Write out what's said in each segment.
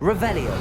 Revelio.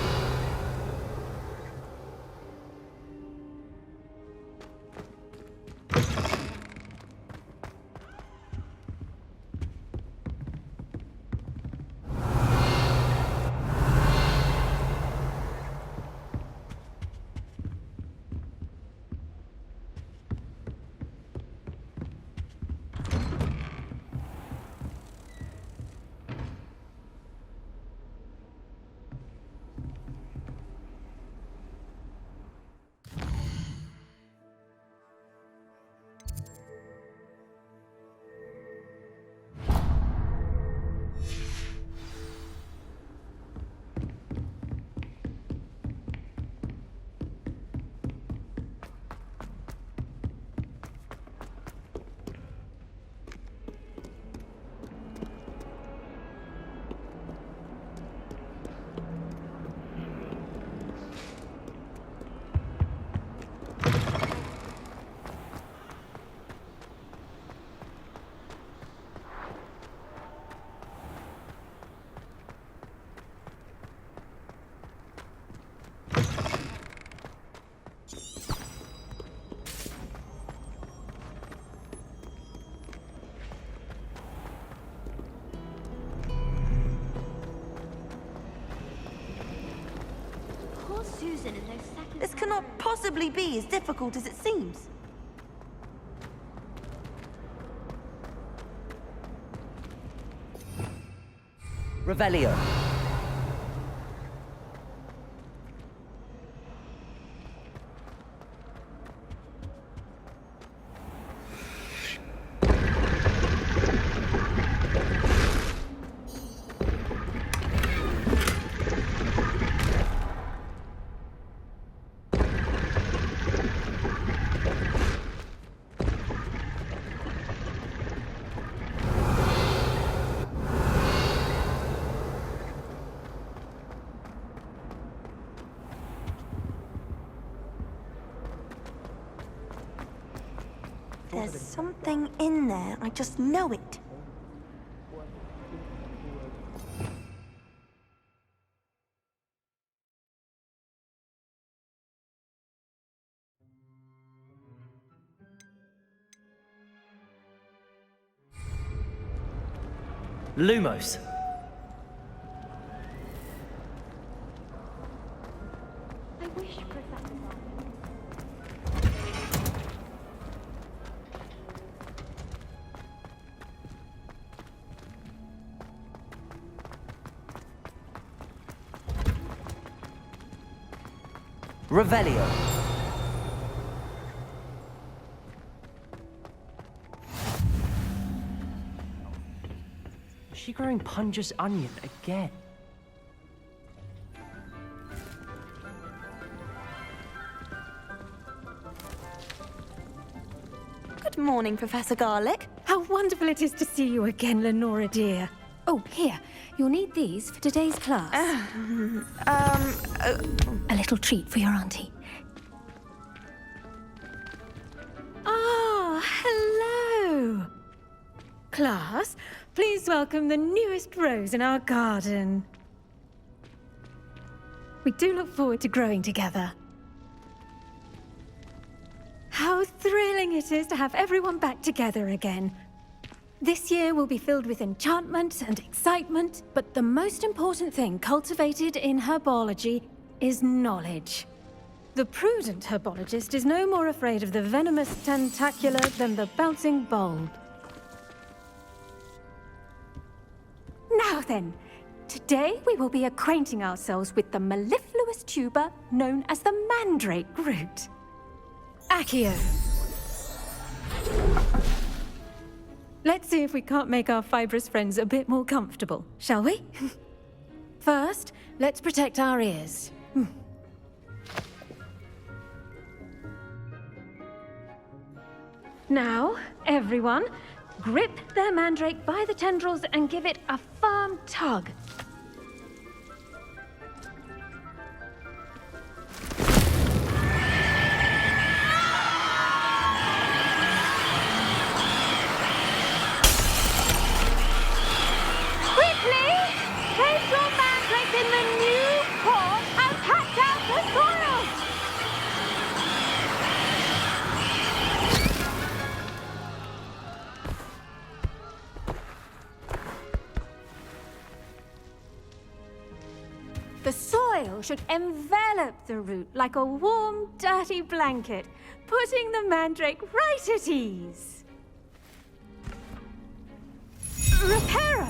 This cannot possibly be as difficult as it seems. Revelio. There's something in there, I just know it. Lumos. I wish Professor Revelio. Is she growing Punja's onion again? Good morning, Professor Garlick. How wonderful it is to see you again, Lenora dear. Oh, here. You'll need these for today's class. A little treat for your auntie. Ah, hello. Class, please welcome the newest rose in our garden. We do look forward to growing together. How thrilling it is to have everyone back together again. This year will be filled with enchantment and excitement, but the most important thing cultivated in herbology is knowledge. The prudent herbologist is no more afraid of the venomous tentacula than the bouncing bulb. Now then, today we will be acquainting ourselves with the mellifluous tuber known as the mandrake root. Accio. Let's see if we can't make our fibrous friends a bit more comfortable, shall we? First, let's protect our ears. Now, everyone, grip their mandrake by the tendrils and give it a firm tug. Quickly! Place your mandrake in the new should envelop the root like a warm, dirty blanket, putting the mandrake right at ease. Reparo!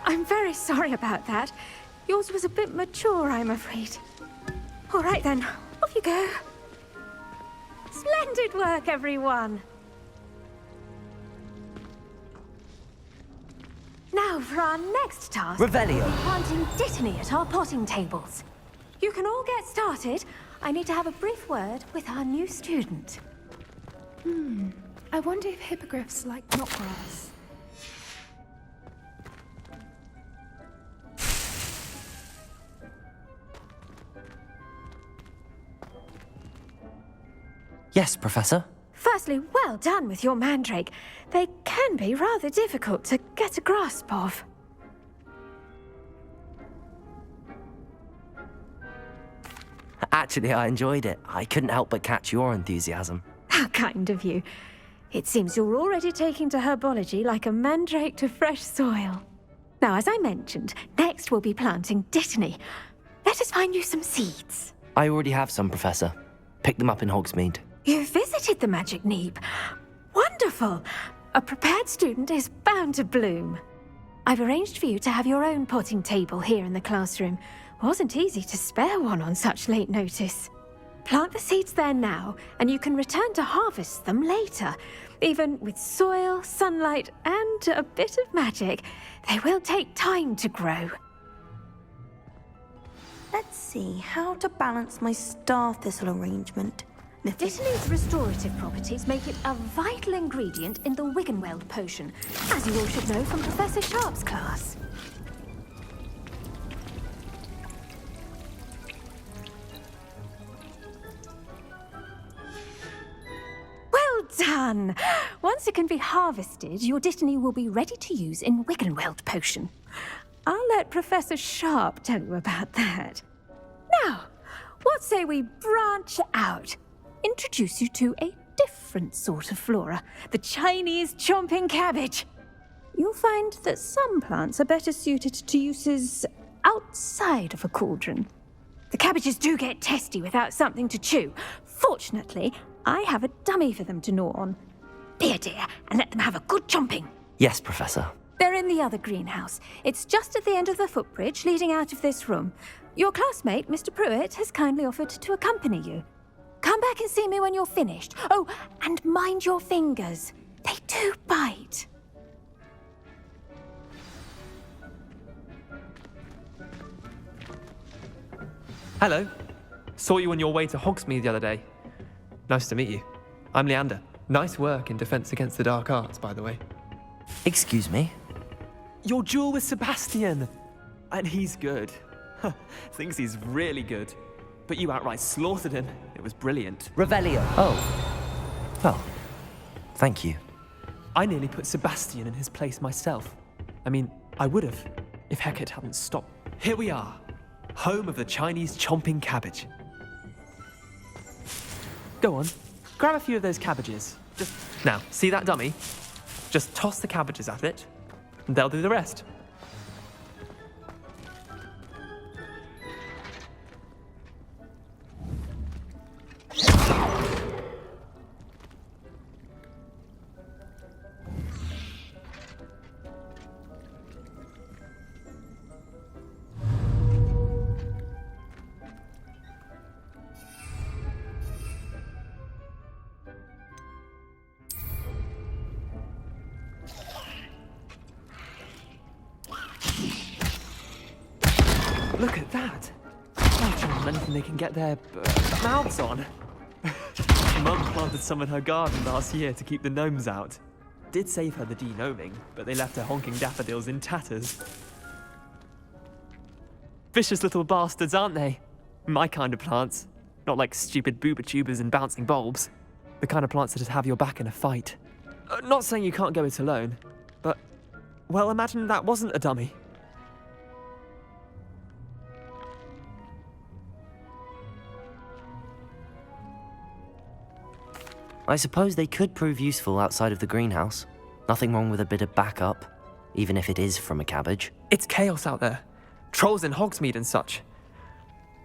I'm very sorry about that. Yours was a bit mature, I'm afraid. All right then, off you go. Splendid work, everyone. Now for our next task. Revelio. We'll be planting dittany at our potting tables. You can all get started. I need to have a brief word with our new student. I wonder if hippogriffs like knotgrass. Yes, Professor. Firstly, well done with your mandrake. They can be rather difficult to get a grasp of. Actually, I enjoyed it. I couldn't help but catch your enthusiasm. How kind of you. It seems you're already taking to herbology like a mandrake to fresh soil. Now, as I mentioned, next we'll be planting dittany. Let us find you some seeds. I already have some, Professor. Picked them up in Hogsmeade. You visited the Magic Neep. Wonderful! A prepared student is bound to bloom. I've arranged for you to have your own potting table here in the classroom. Wasn't easy to spare one on such late notice. Plant the seeds there now, and you can return to harvest them later. Even with soil, sunlight, and a bit of magic, they will take time to grow. Let's see how to balance my star thistle arrangement. Dittany's restorative properties make it a vital ingredient in the Wiggenweld potion, as you all should know from Professor Sharp's class. Well done! Once it can be harvested, your dittany will be ready to use in Wiggenweld potion. I'll let Professor Sharp tell you about that. Now, what say we branch out? Introduce you to a different sort of flora, the Chinese chomping cabbage. You'll find that some plants are better suited to uses outside of a cauldron. The cabbages do get testy without something to chew. Fortunately, I have a dummy for them to gnaw on. Be a dear and let them have a good chomping. Yes, Professor. They're in the other greenhouse. It's just at the end of the footbridge leading out of this room. Your classmate, Mr. Pruitt, has kindly offered to accompany you. Come back and see me when you're finished. Oh, and mind your fingers. They do bite. Hello. Saw you on your way to Hogsmeade the other day. Nice to meet you. I'm Leander. Nice work in Defense Against the Dark Arts, by the way. Excuse me? Your duel with Sebastian! And he's good. Thinks he's really good. But you outright slaughtered him. It was brilliant. Revelio. Oh. Well, thank you. I nearly put Sebastian in his place myself. I mean, I would have, if Hecate hadn't stopped. Here we are. Home of the Chinese chomping cabbage. Go on, grab a few of those cabbages. Now, see that dummy? Just toss the cabbages at it, and they'll do the rest. Look at that! Marching on anything they can get their mouths on. Mum planted some in her garden last year to keep the gnomes out. Did save her the de-gnoming, but they left her honking daffodils in tatters. Vicious little bastards, aren't they? My kind of plants. Not like stupid booba tubers and bouncing bulbs. The kind of plants that just have your back in a fight. Not saying you can't go it alone, but, well, imagine that wasn't a dummy. I suppose they could prove useful outside of the greenhouse. Nothing wrong with a bit of backup, even if it is from a cabbage. It's chaos out there. Trolls in Hogsmeade and such.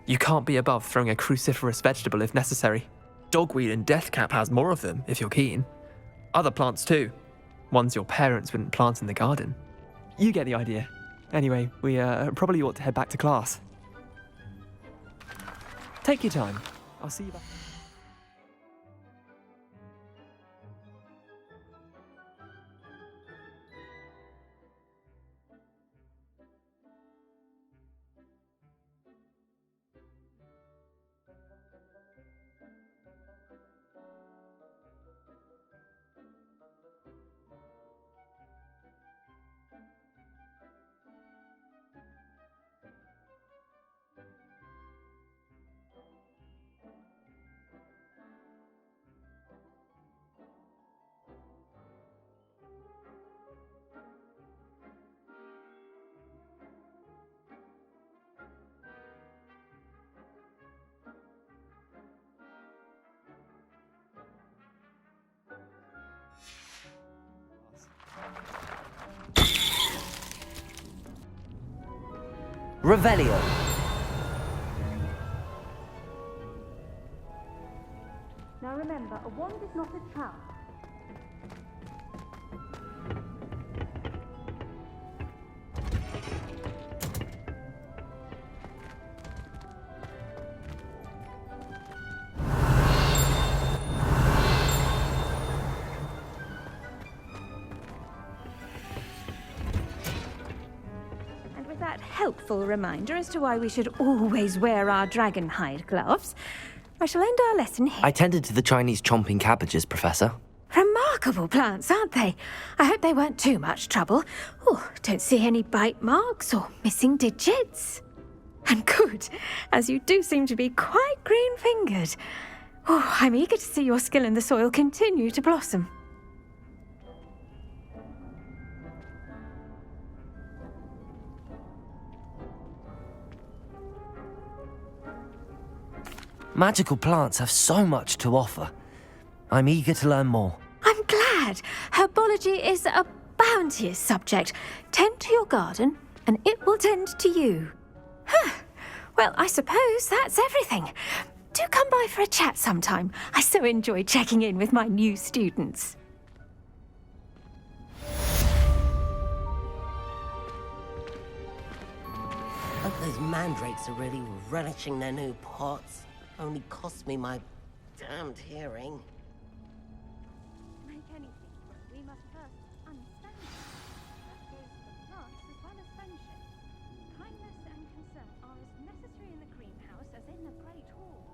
You can't be above throwing a cruciferous vegetable if necessary. Dogweed and Deathcap has more of them, if you're keen. Other plants too. Ones your parents wouldn't plant in the garden. You get the idea. Anyway, we probably ought to head back to class. Take your time. I'll see you back. Revelio. Now remember, a wand is not a trap. Helpful reminder as to why we should always wear our dragon hide gloves, I shall end our lesson here. I tended to the Chinese chomping cabbages, Professor. Remarkable plants, aren't they? I hope they weren't too much trouble. Oh, don't see any bite marks or missing digits. And good, as you do seem to be quite green-fingered. Oh, I'm eager to see your skill in the soil continue to blossom. Magical plants have so much to offer. I'm eager to learn more. I'm glad. Herbology is a bounteous subject. Tend to your garden, and it will tend to you. Huh. Well, I suppose that's everything. Do come by for a chat sometime. I so enjoy checking in with my new students. Hope those mandrakes are really relishing their new pots. Only cost me my damned hearing. Make anything, we must first understand it. That goes for plants as well as friendship. Kindness and concern are as necessary in the greenhouse as in the Great Hall.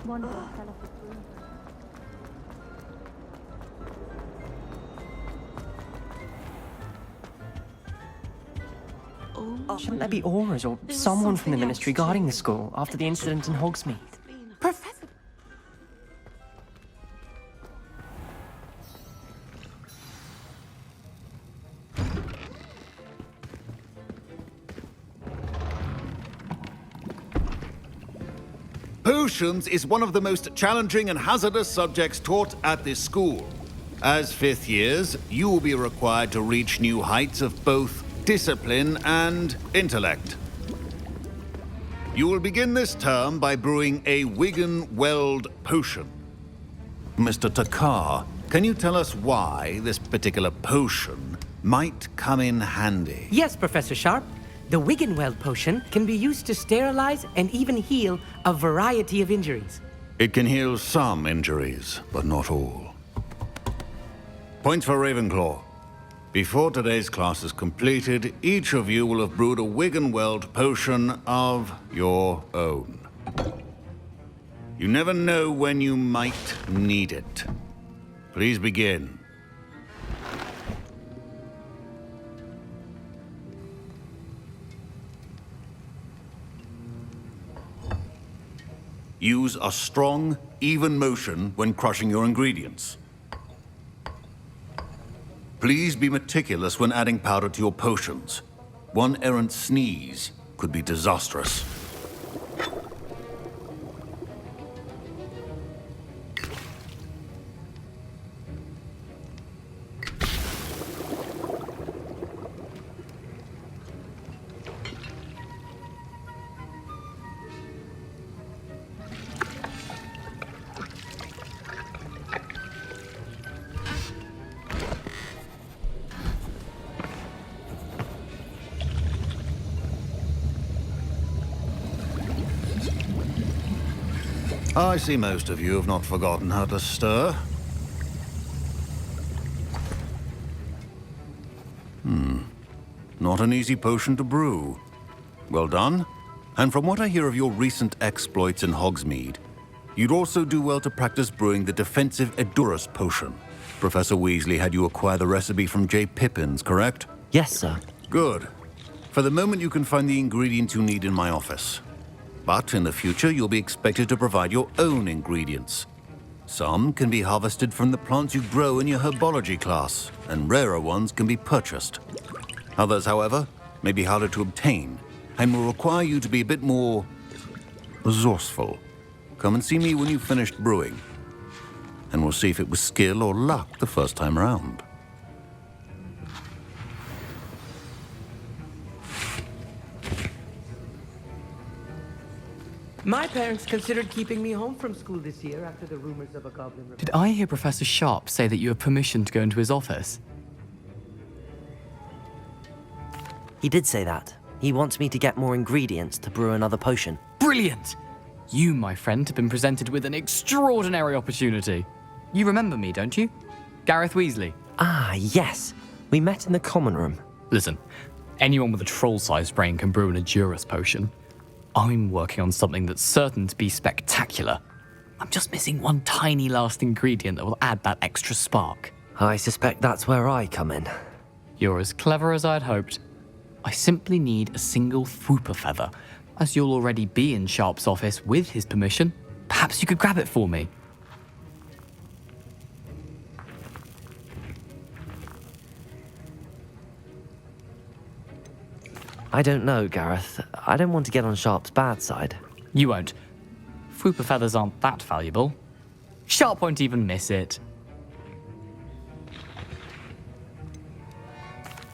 One day fell off a broom. Shouldn't there be Aurors or someone from the Ministry guarding the school after the incident in Hogsmeade? Professor... Potions is one of the most challenging and hazardous subjects taught at this school. As fifth years, you will be required to reach new heights of both discipline and intellect. You will begin this term by brewing a Wigan-Weld potion. Mr. Takar, can you tell us why this particular potion might come in handy? Yes, Professor Sharp. The Wigan-Weld potion can be used to sterilize and even heal a variety of injuries. It can heal some injuries, but not all. Points for Ravenclaw. Before today's class is completed, each of you will have brewed a Wiggenweld potion of your own. You never know when you might need it. Please begin. Use a strong, even motion when crushing your ingredients. Please be meticulous when adding powder to your potions. One errant sneeze could be disastrous. I see most of you have not forgotten how to stir. Not an easy potion to brew. Well done. And from what I hear of your recent exploits in Hogsmeade, you'd also do well to practice brewing the defensive Edurus potion. Professor Weasley had you acquire the recipe from J. Pippins, correct? Yes, sir. Good. For the moment, you can find the ingredients you need in my office. But in the future, you'll be expected to provide your own ingredients. Some can be harvested from the plants you grow in your herbology class, and rarer ones can be purchased. Others, however, may be harder to obtain, and will require you to be a bit more resourceful. Come and see me when you've finished brewing, and we'll see if it was skill or luck the first time around. My parents considered keeping me home from school this year after the rumors of a goblin rebellion. Did I hear Professor Sharp say that you have permission to go into his office? He did say that. He wants me to get more ingredients to brew another potion. Brilliant! You, my friend, have been presented with an extraordinary opportunity. You remember me, don't you? Gareth Weasley. Ah, yes. We met in the common room. Listen, anyone with a troll-sized brain can brew an Edurus potion. I'm working on something that's certain to be spectacular. I'm just missing one tiny last ingredient that will add that extra spark. I suspect that's where I come in. You're as clever as I'd hoped. I simply need a single Fwooper feather. As you'll already be in Sharp's office with his permission, perhaps you could grab it for me. I don't know, Gareth. I don't want to get on Sharp's bad side. You won't. Fwooper feathers aren't that valuable. Sharp won't even miss it.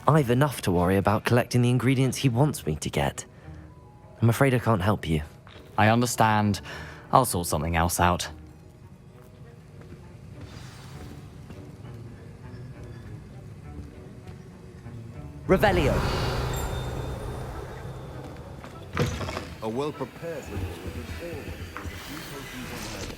I've enough to worry about collecting the ingredients he wants me to get. I'm afraid I can't help you. I understand. I'll sort something else out. Revelio. A well-prepared ritual is always a few potions on hand.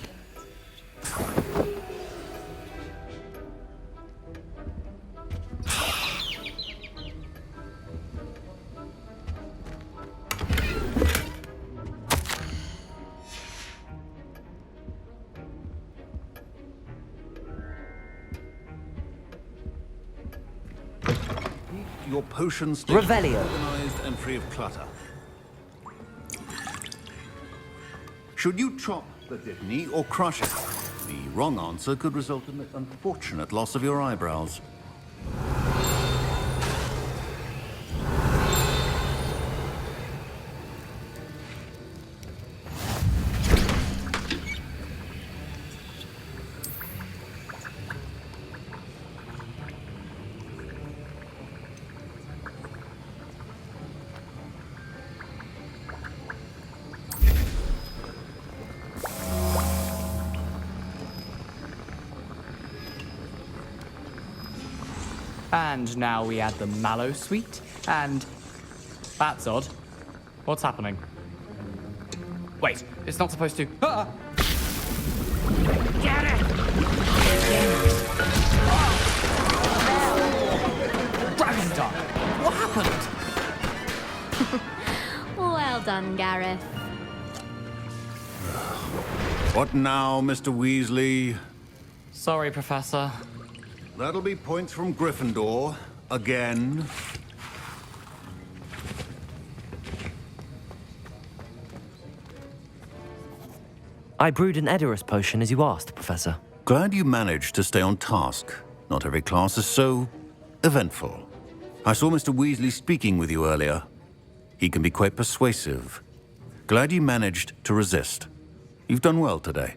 Your potion station Revelio. organized and free of clutter. Should you chop the Dittany or crush it? The wrong answer could result in the unfortunate loss of your eyebrows. And now we add the mallow sweet, and... That's odd. What's happening? Wait, it's not supposed to... Ah! Get it! Professor! What happened? Well done, Gareth. What now, Mr. Weasley? Sorry, Professor. That'll be points from Gryffindor. Again. I brewed an Edurus potion as you asked, Professor. Glad you managed to stay on task. Not every class is so eventful. I saw Mr. Weasley speaking with you earlier. He can be quite persuasive. Glad you managed to resist. You've done well today.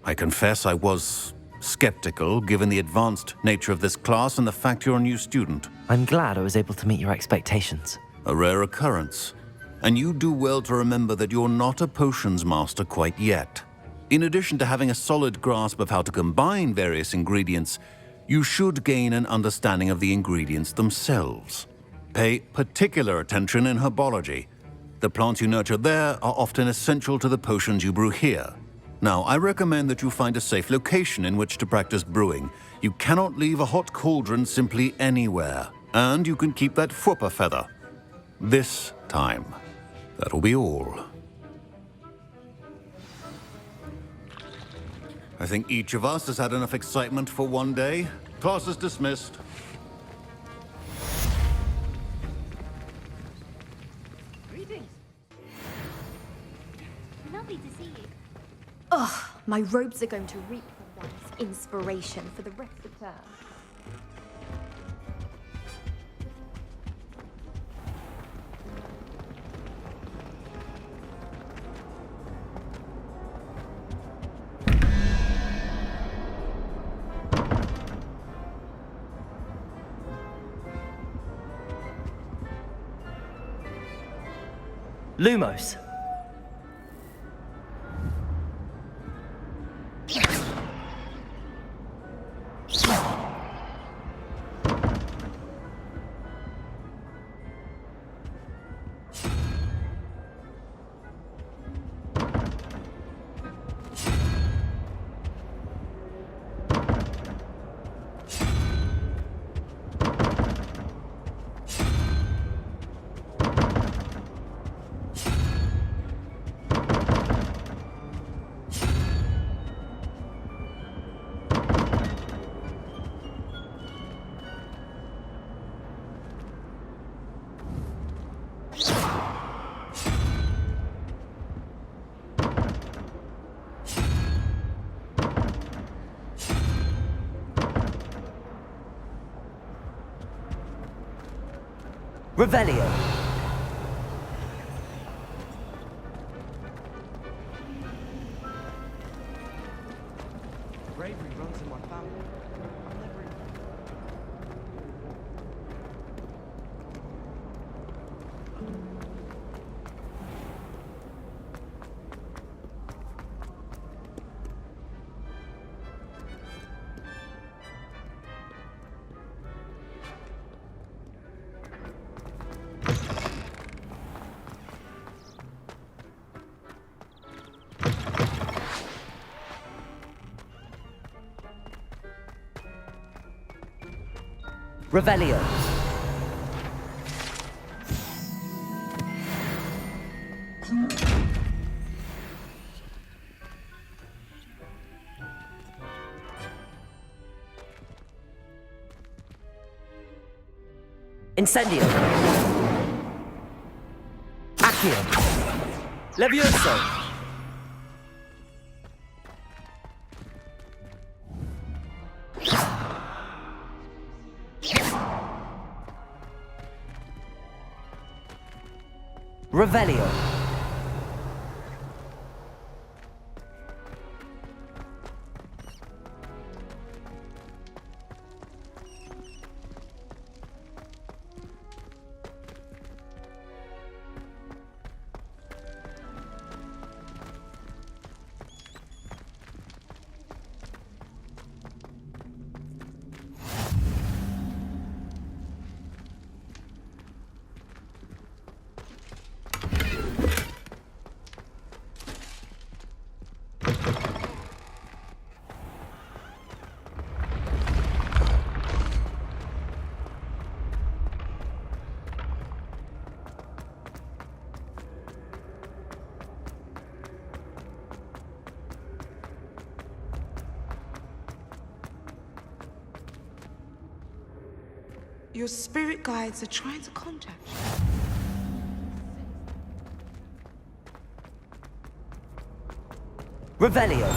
I confess I was skeptical, given the advanced nature of this class and the fact you're a new student. I'm glad I was able to meet your expectations. A rare occurrence. And you do well to remember that you're not a potions master quite yet. In addition to having a solid grasp of how to combine various ingredients, you should gain an understanding of the ingredients themselves. Pay particular attention in herbology. The plants you nurture there are often essential to the potions you brew here. Now, I recommend that you find a safe location in which to practice brewing. You cannot leave a hot cauldron simply anywhere. And you can keep that Fwooper feather. This time. That'll be all. I think each of us has had enough excitement for one day. Class is dismissed. Lovely to see you. Ugh, my robes are going to reap from that inspiration for the rest of the term. Lumos. Revelio. Bravery runs in my family. I'm never... Revelio. Incendio. Accio. Levioso. Revelio. Your spirit guides are trying to contact you. Revelio.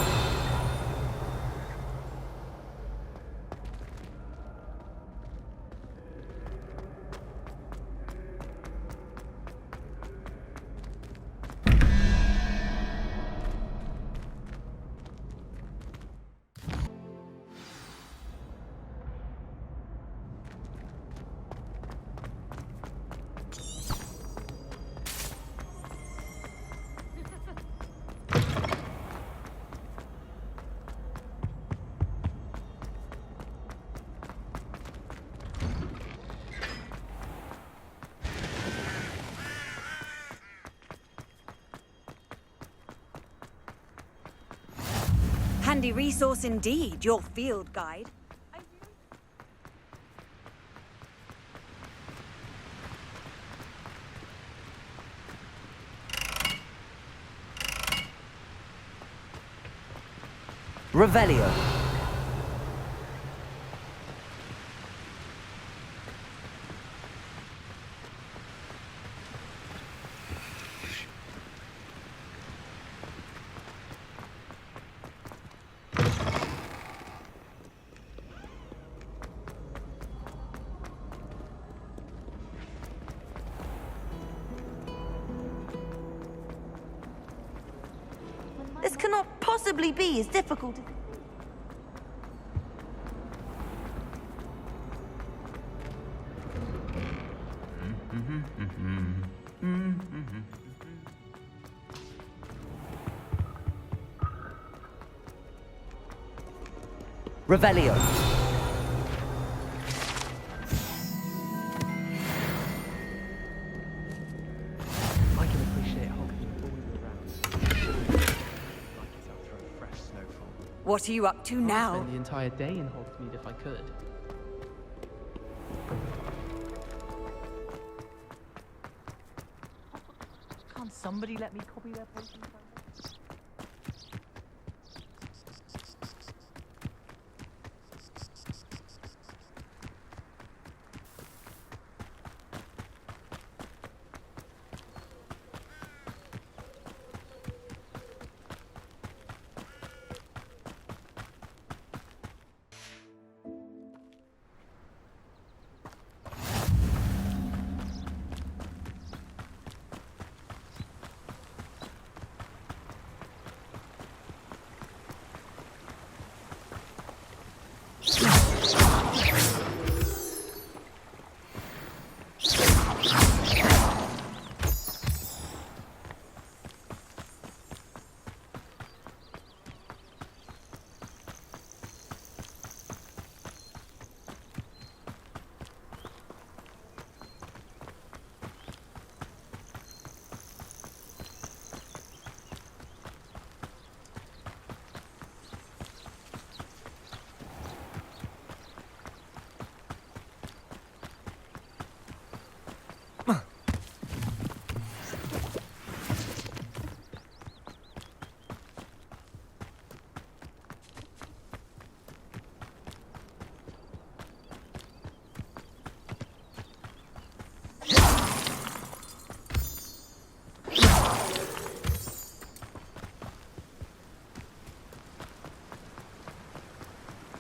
Handy resource indeed, your field guide. Revelio. This cannot possibly be as difficult as... Revelio. I can appreciate holding you all year round. Like it after a fresh snowfall. What are you up to I'd now? spend the entire day in Hogsmeade if I could. Can't somebody let me copy their potions?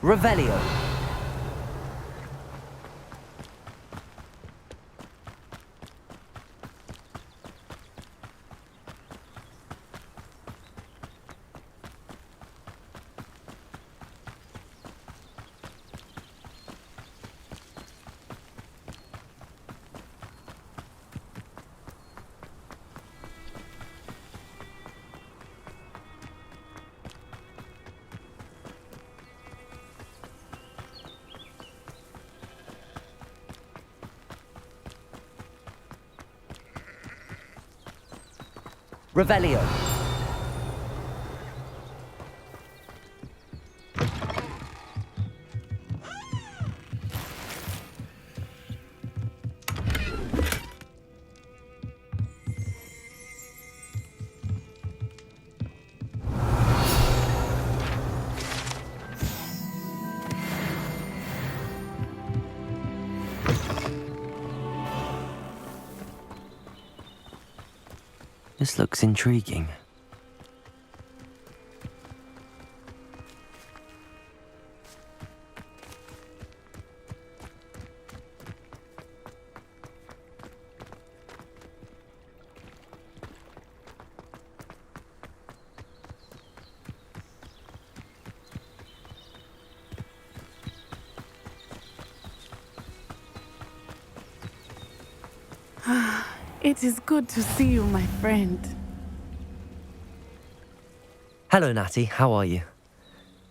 Revelio. Revelio. This looks intriguing. It is good to see you, my friend. Hello, Natty. How are you?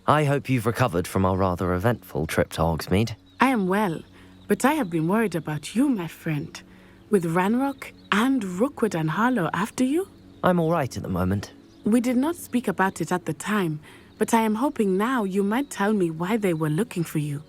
I hope you've recovered from our rather eventful trip to Hogsmeade. I am well, but I have been worried about you, my friend. With Ranrock and Rookwood and Harlow after you? I'm all right at the moment. We did not speak about it at the time, but I am hoping now you might tell me why they were looking for you.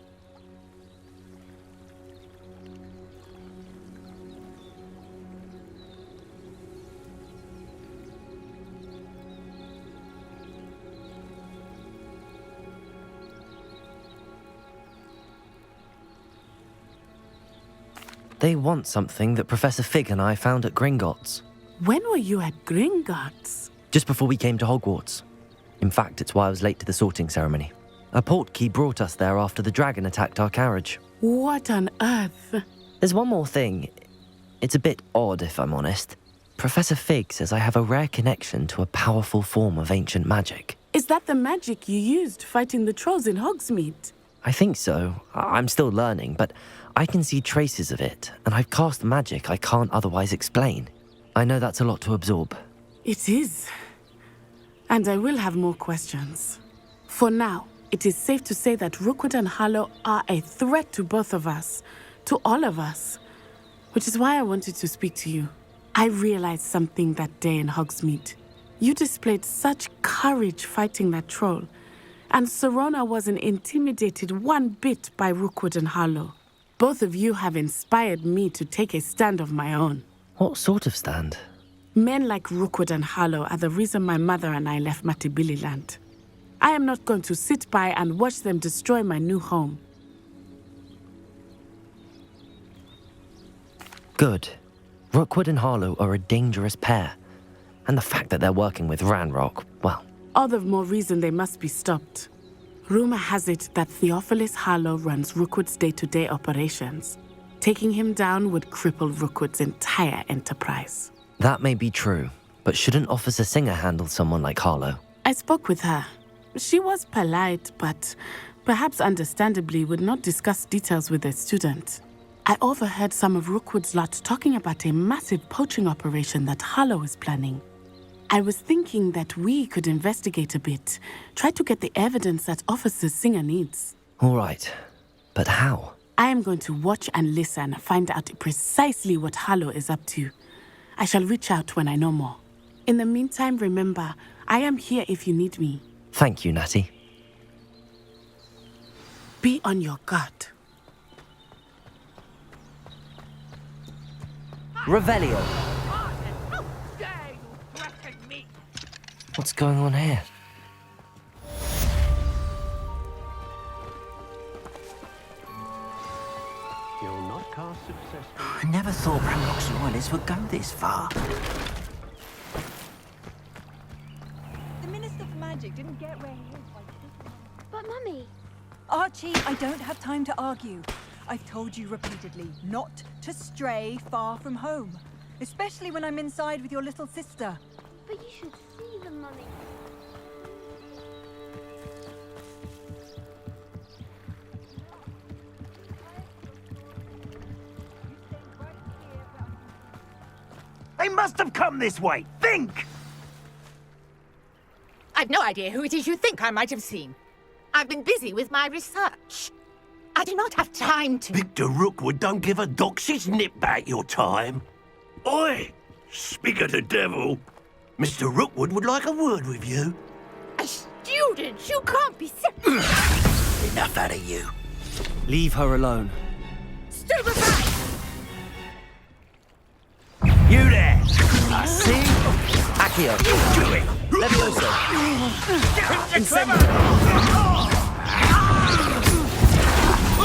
They want something that Professor Fig and I found at Gringotts. When were you at Gringotts? Just before we came to Hogwarts. In fact, it's why I was late to the sorting ceremony. A portkey brought us there after the dragon attacked our carriage. What on earth? There's one more thing. It's a bit odd, if I'm honest. Professor Fig says I have a rare connection to a powerful form of ancient magic. Is that the magic you used fighting the trolls in Hogsmeade? I think so. I'm still learning, but I can see traces of it, and I've cast magic I can't otherwise explain. I know that's a lot to absorb. It is. And I will have more questions. For now, it is safe to say that Rookwood and Harlow are a threat to both of us, to all of us, which is why I wanted to speak to you. I realized something that day in Hogsmeade. You displayed such courage fighting that troll, and Serona wasn't intimidated one bit by Rookwood and Harlow. Both of you have inspired me to take a stand of my own. What sort of stand? Men like Rookwood and Harlow are the reason my mother and I left Matibili land. I am not going to sit by and watch them destroy my new home. Good. Rookwood and Harlow are a dangerous pair. And the fact that they're working with Ranrock, well... All the more reason they must be stopped. Rumor has it that Theophilus Harlow runs Rookwood's day-to-day operations. Taking him down would cripple Rookwood's entire enterprise. That may be true, but shouldn't Officer Singer handle someone like Harlow? I spoke with her. She was polite, but perhaps understandably would not discuss details with a student. I overheard some of Rookwood's lot talking about a massive poaching operation that Harlow is planning. I was thinking that we could investigate a bit, try to get the evidence that Officer Singer needs. All right, but how? I am going to watch and listen, find out precisely what Harlow is up to. I shall reach out when I know more. In the meantime, remember, I am here if you need me. Thank you, Natty. Be on your guard. Revelio. What's going on here? You'll not cast successfully. I never thought Ranrock's loyalists would go this far. The Minister for Magic didn't get where he is by this. But Mummy... Archie, I don't have time to argue. I've told you repeatedly not to stray far from home. Especially when I'm inside with your little sister. But you should see them, Mummy. They must have come this way. Think! I've no idea who it is you think I might have seen. I've been busy with my research. I do not have time to... Victor Rookwood don't give a doxy's nip back your time. Oi! Speak of the devil. Mr. Rookwood would like a word with you. A student? You can't be serious. Enough out of you. Leave her alone. Stupefy! You there! I see. Accio. Do it. Levioso.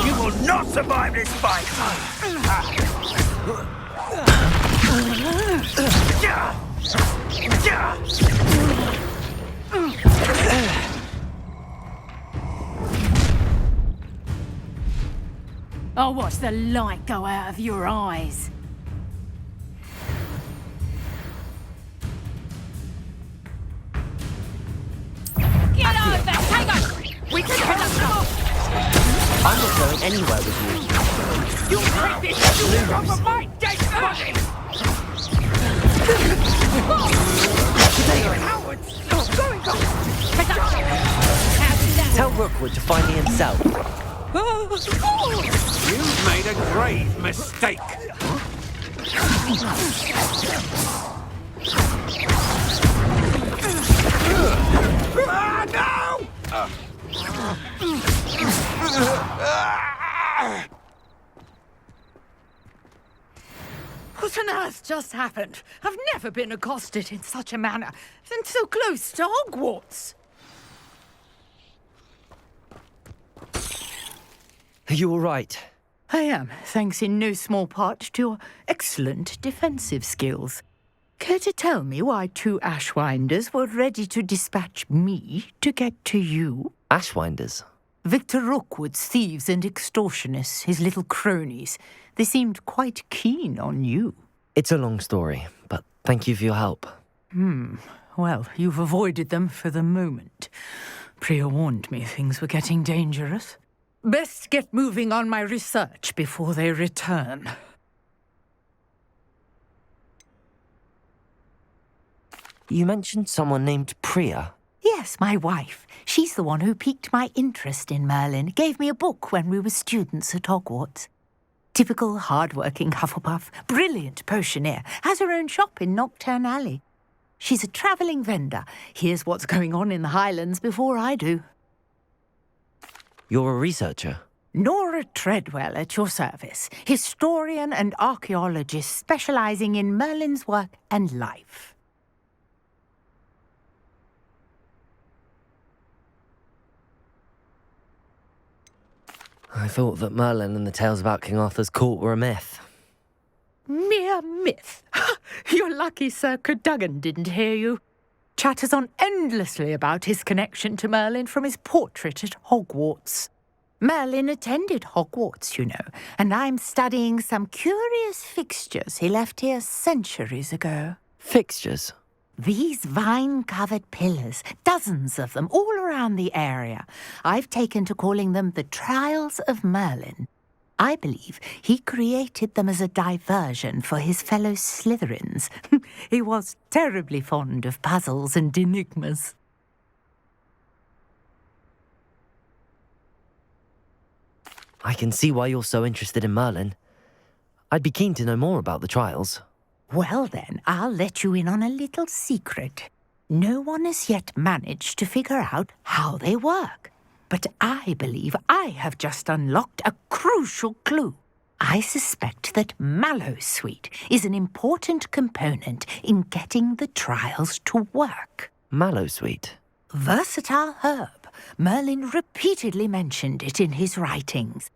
You will not survive this fight. I'll watch the light go out of your eyes. Get over! Hang on! We can hit them off! I'm not going anywhere with you. You'll take this stupid off of my dead body! Cowards! Going on! Tell Rookwood to find me himself. You've made a grave mistake. No! What on earth just happened? I've never been accosted in such a manner, and so close to Hogwarts. Are you all right? I am, thanks in no small part to your excellent defensive skills. Care to tell me why 2 Ashwinders were ready to dispatch me to get to you? Ashwinders? Victor Rookwood's thieves and extortionists, his little cronies. They seemed quite keen on you. It's a long story, but thank you for your help. Well, you've avoided them for the moment. Priya warned me things were getting dangerous. Best get moving on my research before they return. You mentioned someone named Priya. Yes, my wife. She's the one who piqued my interest in Merlin, gave me a book when we were students at Hogwarts. Typical hard-working Hufflepuff, brilliant potioneer, has her own shop in Knockturn Alley. She's a travelling vendor, hears what's going on in the Highlands before I do. You're a researcher? Nora Treadwell at your service, historian and archaeologist specialising in Merlin's work and life. I thought that Merlin and the tales about King Arthur's court were a myth. Mere myth. You're lucky Sir Cadogan didn't hear you. Chatters on endlessly about his connection to Merlin from his portrait at Hogwarts. Merlin attended Hogwarts, you know, and I'm studying some curious fixtures he left here centuries ago. Fixtures? These vine-covered pillars, dozens of them, all around the area. I've taken to calling them the Trials of Merlin. I believe he created them as a diversion for his fellow Slytherins. He was terribly fond of puzzles and enigmas. I can see why you're so interested in Merlin. I'd be keen to know more about the trials. Well then, I'll let you in on a little secret. No one has yet managed to figure out how they work. But I believe I have just unlocked a crucial clue. I suspect that Mallowsweet is an important component in getting the trials to work. Mallowsweet? Versatile herb. Merlin repeatedly mentioned it in his writings.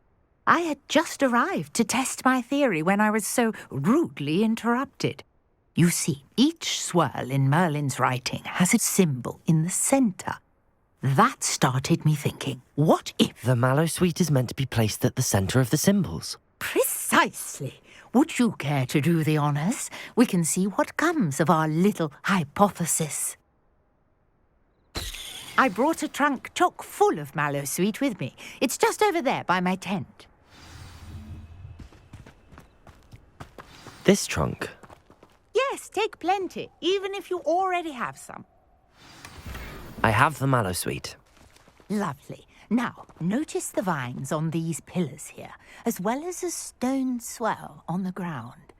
I had just arrived to test my theory when I was so rudely interrupted. You see, each swirl in Merlin's writing has a symbol in the centre. That started me thinking, what if... The Mallowsweet is meant to be placed at the centre of the symbols. Precisely. Would you care to do the honours? We can see what comes of our little hypothesis. I brought a trunk chock full of Mallowsweet with me. It's just over there by my tent. This trunk? Yes, take plenty, even if you already have some. I have the Mallowsweet. Lovely. Now, notice the vines on these pillars here, as well as a stone swell on the ground.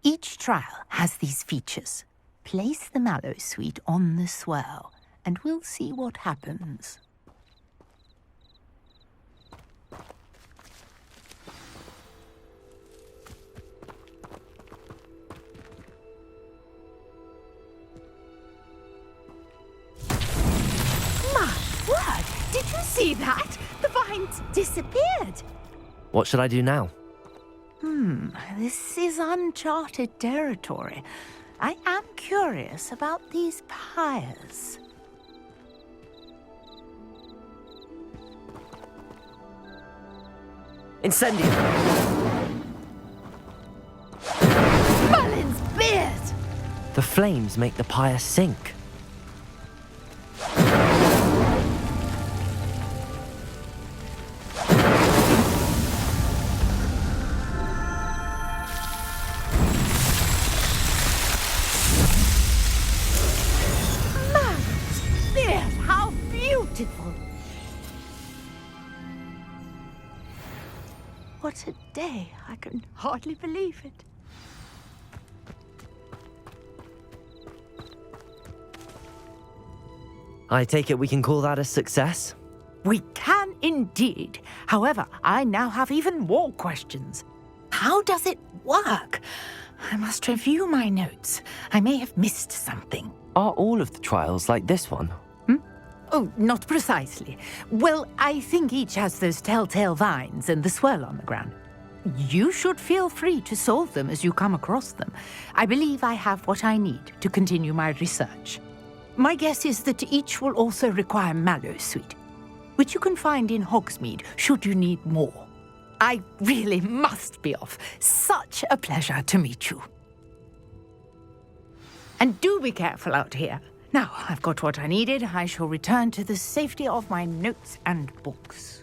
Each trial has these features. Place the Mallowsweet on the swell, and we'll see what happens. Word! Did you see that? The vines disappeared. What should I do now? This is uncharted territory. I am curious about these pyres. Incendio! Merlin's beard! The flames make the pyre sink. Merlin's beard! How beautiful! What a day. I can hardly believe it. I take it we can call that a success? We can indeed. However, I now have even more questions. How does it work? I must review my notes. I may have missed something. Are all of the trials like this one? Oh, not precisely. Well, I think each has those telltale vines and the swirl on the ground. You should feel free to solve them as you come across them. I believe I have what I need to continue my research. My guess is that each will also require mallow sweet, which you can find in Hogsmeade should you need more. I really must be off. Such a pleasure to meet you. And do be careful out here. Now I've got what I needed, I shall return to the safety of my notes and books.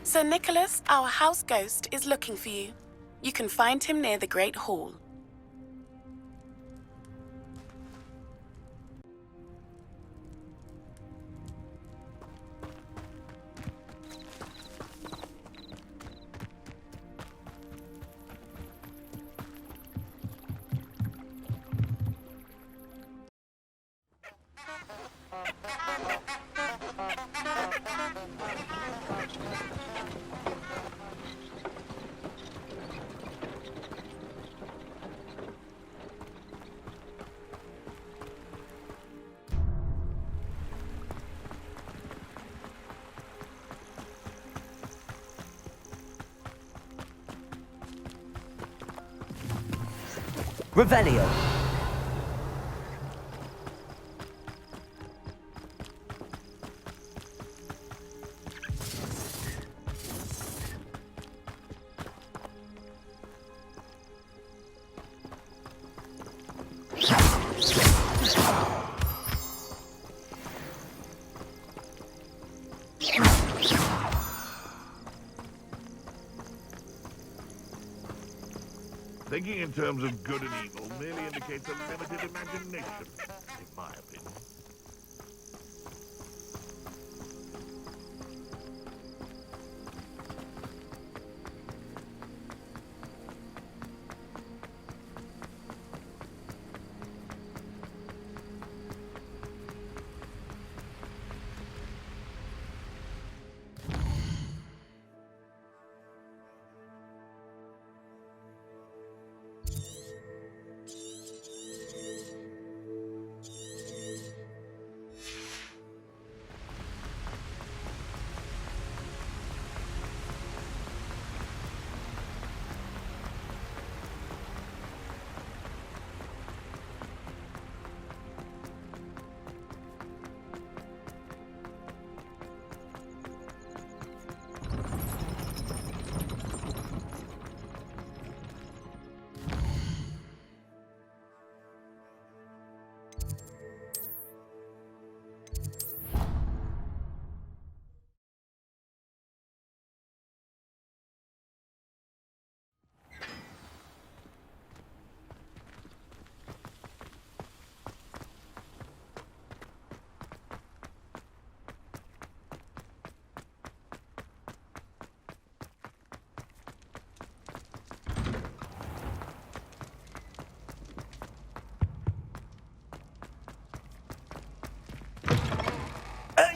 Sir Nicholas, our house ghost, is looking for you. You can find him near the Great Hall. Revelio. Thinking in terms of good and evil merely indicates a limited imagination, in my opinion.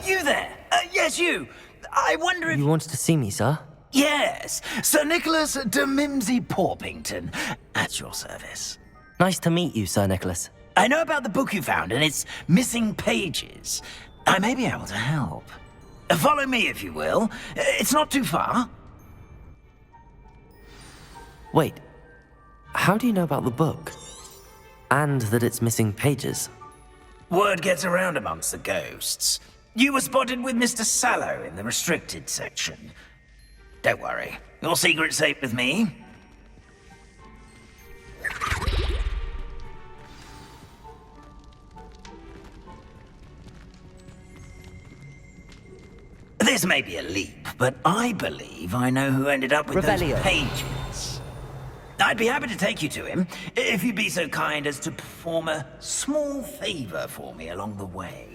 You there? Yes, you. I wonder if... You wanted to see me, sir? Yes, Sir Nicholas de Mimsy Porpington, at your service. Nice to meet you, Sir Nicholas. I know about the book you found and its missing pages. I may be able to help. Follow me, if you will. It's not too far. Wait, how do you know about the book? And that it's missing pages? Word gets around amongst the ghosts. You were spotted with Mr. Sallow in the restricted section. Don't worry, your secret's safe with me. This may be a leap, but I believe I know who ended up with those pages. I'd be happy to take you to him, if you'd be so kind as to perform a small favor for me along the way.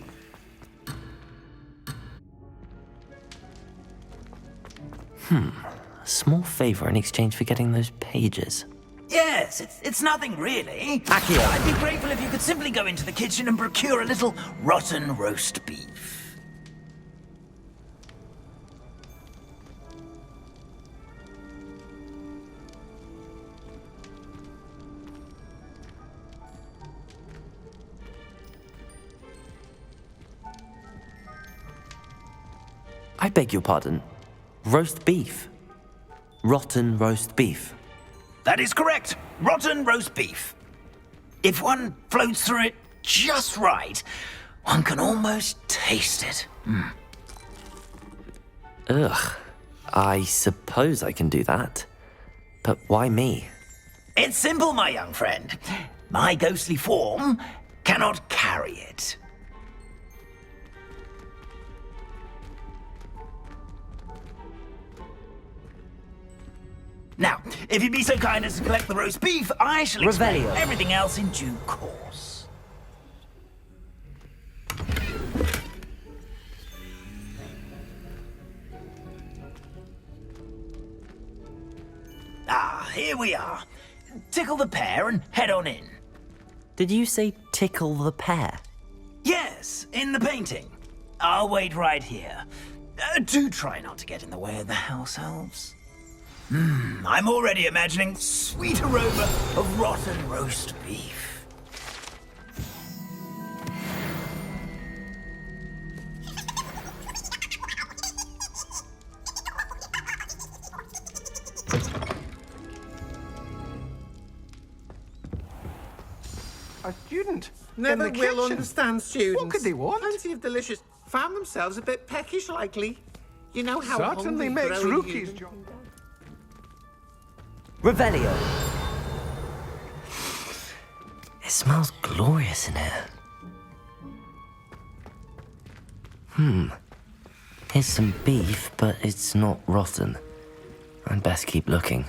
A small favor in exchange for getting those pages. Yes, it's nothing really. I'd be grateful if you could simply go into the kitchen and procure a little rotten roast beef. I beg your pardon. Roast beef. Rotten roast beef. That is correct. Rotten roast beef. If one floats through it just right, one can almost taste it. Ugh. I suppose I can do that. But why me? It's simple, my young friend. My ghostly form cannot carry it. Now, if you'd be so kind as to collect the roast beef, I shall explain everything else in due course. Ah, here we are. Tickle the pear and head on in. Did you say tickle the pear? Yes, in the painting. I'll wait right here. Do try not to get in the way of the house elves. I'm already imagining sweet aroma of rotten roast beef. A student? Never in the will kitchen? understand students. What could they want? Plenty of delicious. Found themselves a bit peckish, likely. You know how Certainly hungry makes growing rookies humans- jump. Revelio. It smells glorious in here. Here's some beef, but it's not rotten. I'd best keep looking.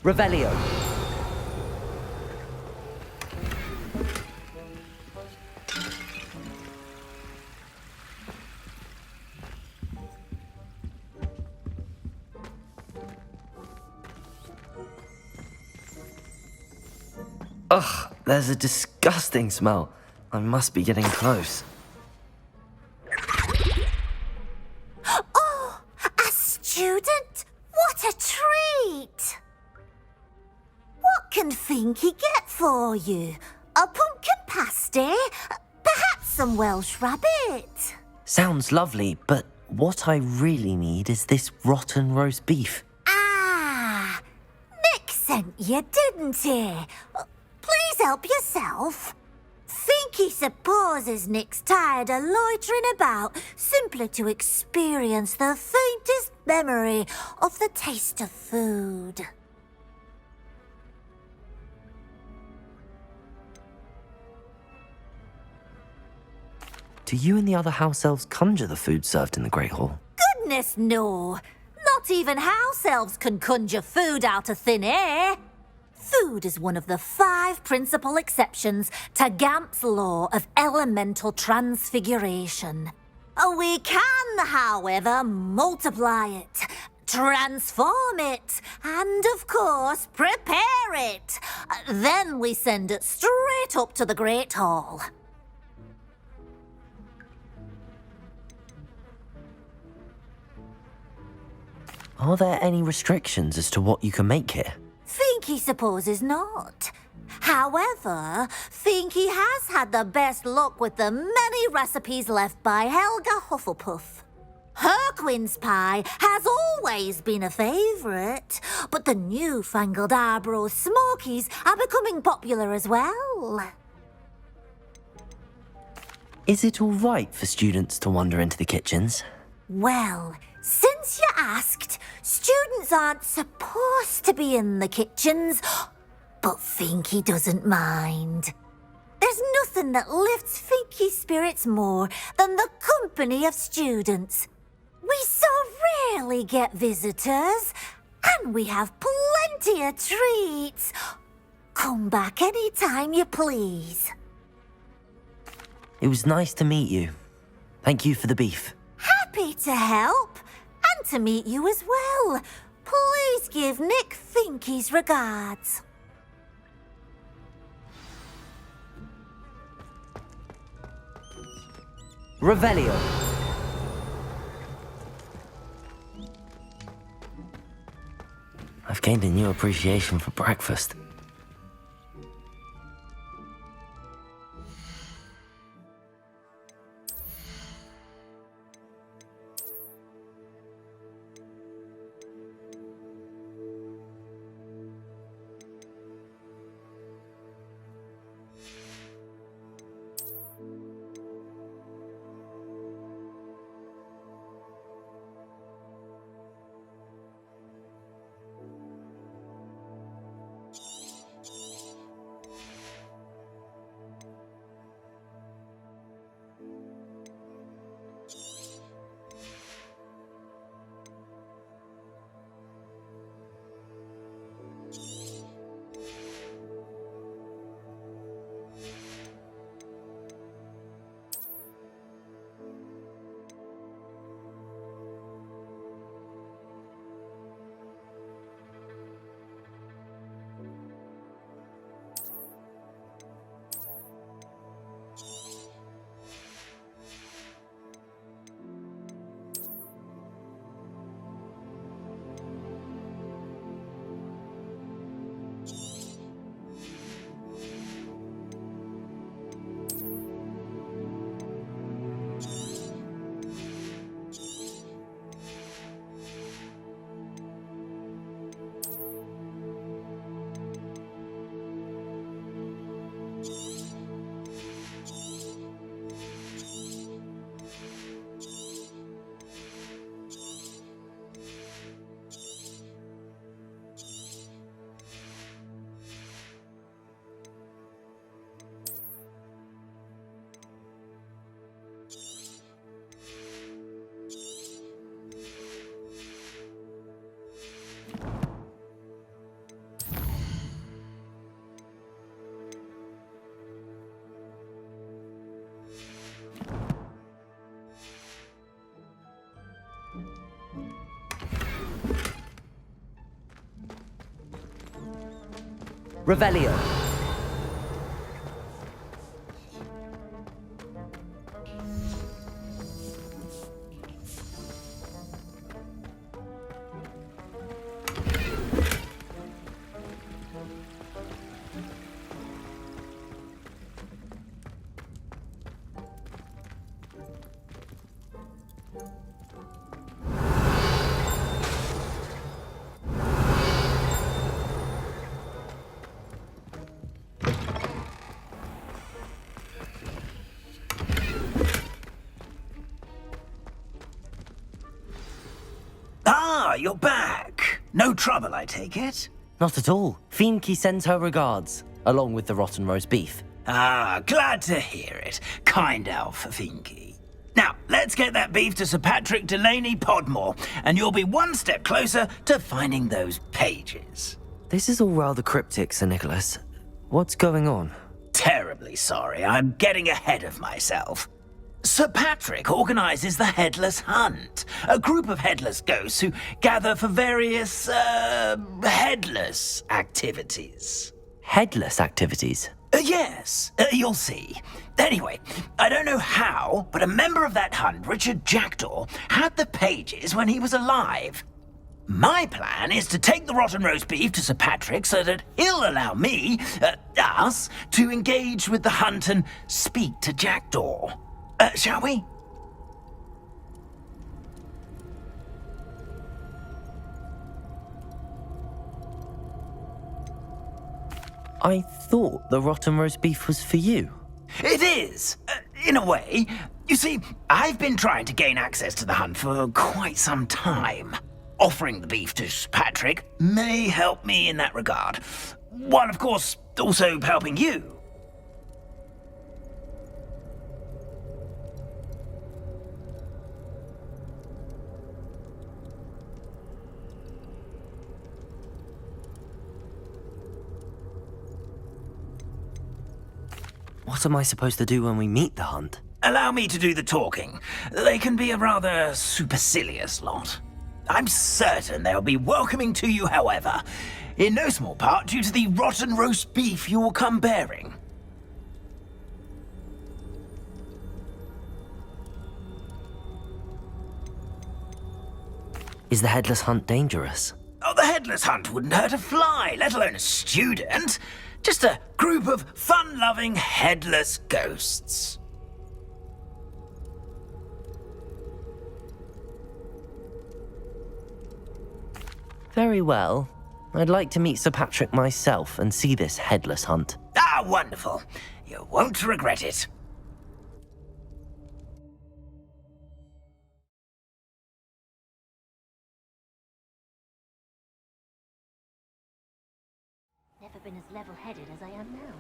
Revelio. Ugh, there's a disgusting smell. I must be getting close. Oh, a student? What a treat! What can Finky get for you? A pumpkin pasty? Perhaps some Welsh rabbit? Sounds lovely, but what I really need is this rotten roast beef. Ah, Nick sent you, didn't he? Please help yourself. Finky supposes Nick's tired of loitering about simply to experience the faintest memory of the taste of food. Do you and the other house elves conjure the food served in the Great Hall? Goodness, no. Not even house elves can conjure food out of thin air. Food is one of the 5 principal exceptions to Gamp's law of elemental transfiguration. We can, however, multiply it, transform it, and, of course, prepare it. Then we send it straight up to the Great Hall. Are there any restrictions as to what you can make here? Finky supposes not. However, Finky has had the best luck with the many recipes left by Helga Hufflepuff. Her quince pie has always been a favourite, but the newfangled Arbroath Smokies are becoming popular as well. Is it all right for students to wander into the kitchens? Well, since you asked, students aren't supposed to be in the kitchens, but Finky doesn't mind. There's nothing that lifts Finky's spirits more than the company of students. We so rarely get visitors, and we have plenty of treats. Come back any time you please. It was nice to meet you. Thank you for the beef. Happy to help, and to meet you as well. Please give Nick Finky's regards. Revelio. I've gained a new appreciation for breakfast. Revelio. Ah, you're back. No trouble, I take it? Not at all. Fiendkey sends her regards, along with the rotten roast beef. Ah, glad to hear it. Kind elf, Fiendkey. Now, let's get that beef to Sir Patrick Delaney Podmore, and you'll be one step closer to finding those pages. This is all rather cryptic, Sir Nicholas. What's going on? Terribly sorry, I'm getting ahead of myself. Sir Patrick organises the Headless Hunt, a group of headless ghosts who gather for various, headless activities. Headless activities? Yes, you'll see. Anyway, I don't know how, but a member of that hunt, Richard Jackdaw, had the pages when he was alive. My plan is to take the rotten roast beef to Sir Patrick so that he'll allow me, us, to engage with the hunt and speak to Jackdaw. Shall we? I thought the rotten roast beef was for you. It is, in a way. You see, I've been trying to gain access to the hunt for quite some time. Offering the beef to Sir Patrick may help me in that regard, while of course also helping you. What am I supposed to do when we meet the hunt? Allow me to do the talking. They can be a rather supercilious lot. I'm certain they'll be welcoming to you, however, in no small part due to the rotten roast beef you'll come bearing. Is the Headless Hunt dangerous? Oh, the Headless Hunt wouldn't hurt a fly, let alone a student. Just a group of fun-loving headless ghosts. Very well. I'd like to meet Sir Patrick myself and see this Headless Hunt. Ah, wonderful. You won't regret it. Never been as level-headed as I am now.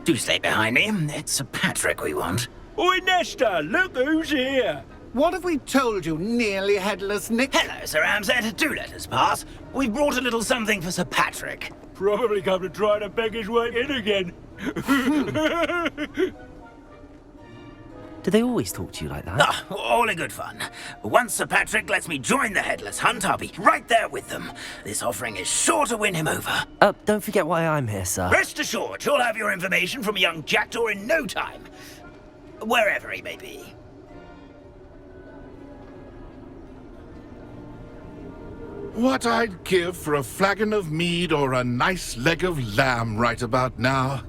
Do stay behind me. It's Sir Patrick we want. Oi, Nesta, look who's here. What have we told you, nearly headless Nick? Hello, Sir Ramsay. Do let us pass. We've brought a little something for Sir Patrick. Probably come to try to beg his way in again. Do they always talk to you like that? Ah, all in good fun. Once Sir Patrick lets me join the Headless Hunt, I'll be right there with them. This offering is sure to win him over. Don't forget why I'm here, sir. Rest assured, you'll have your information from young Jackdaw in no time. Wherever he may be. What I'd give for a flagon of mead or a nice leg of lamb right about now.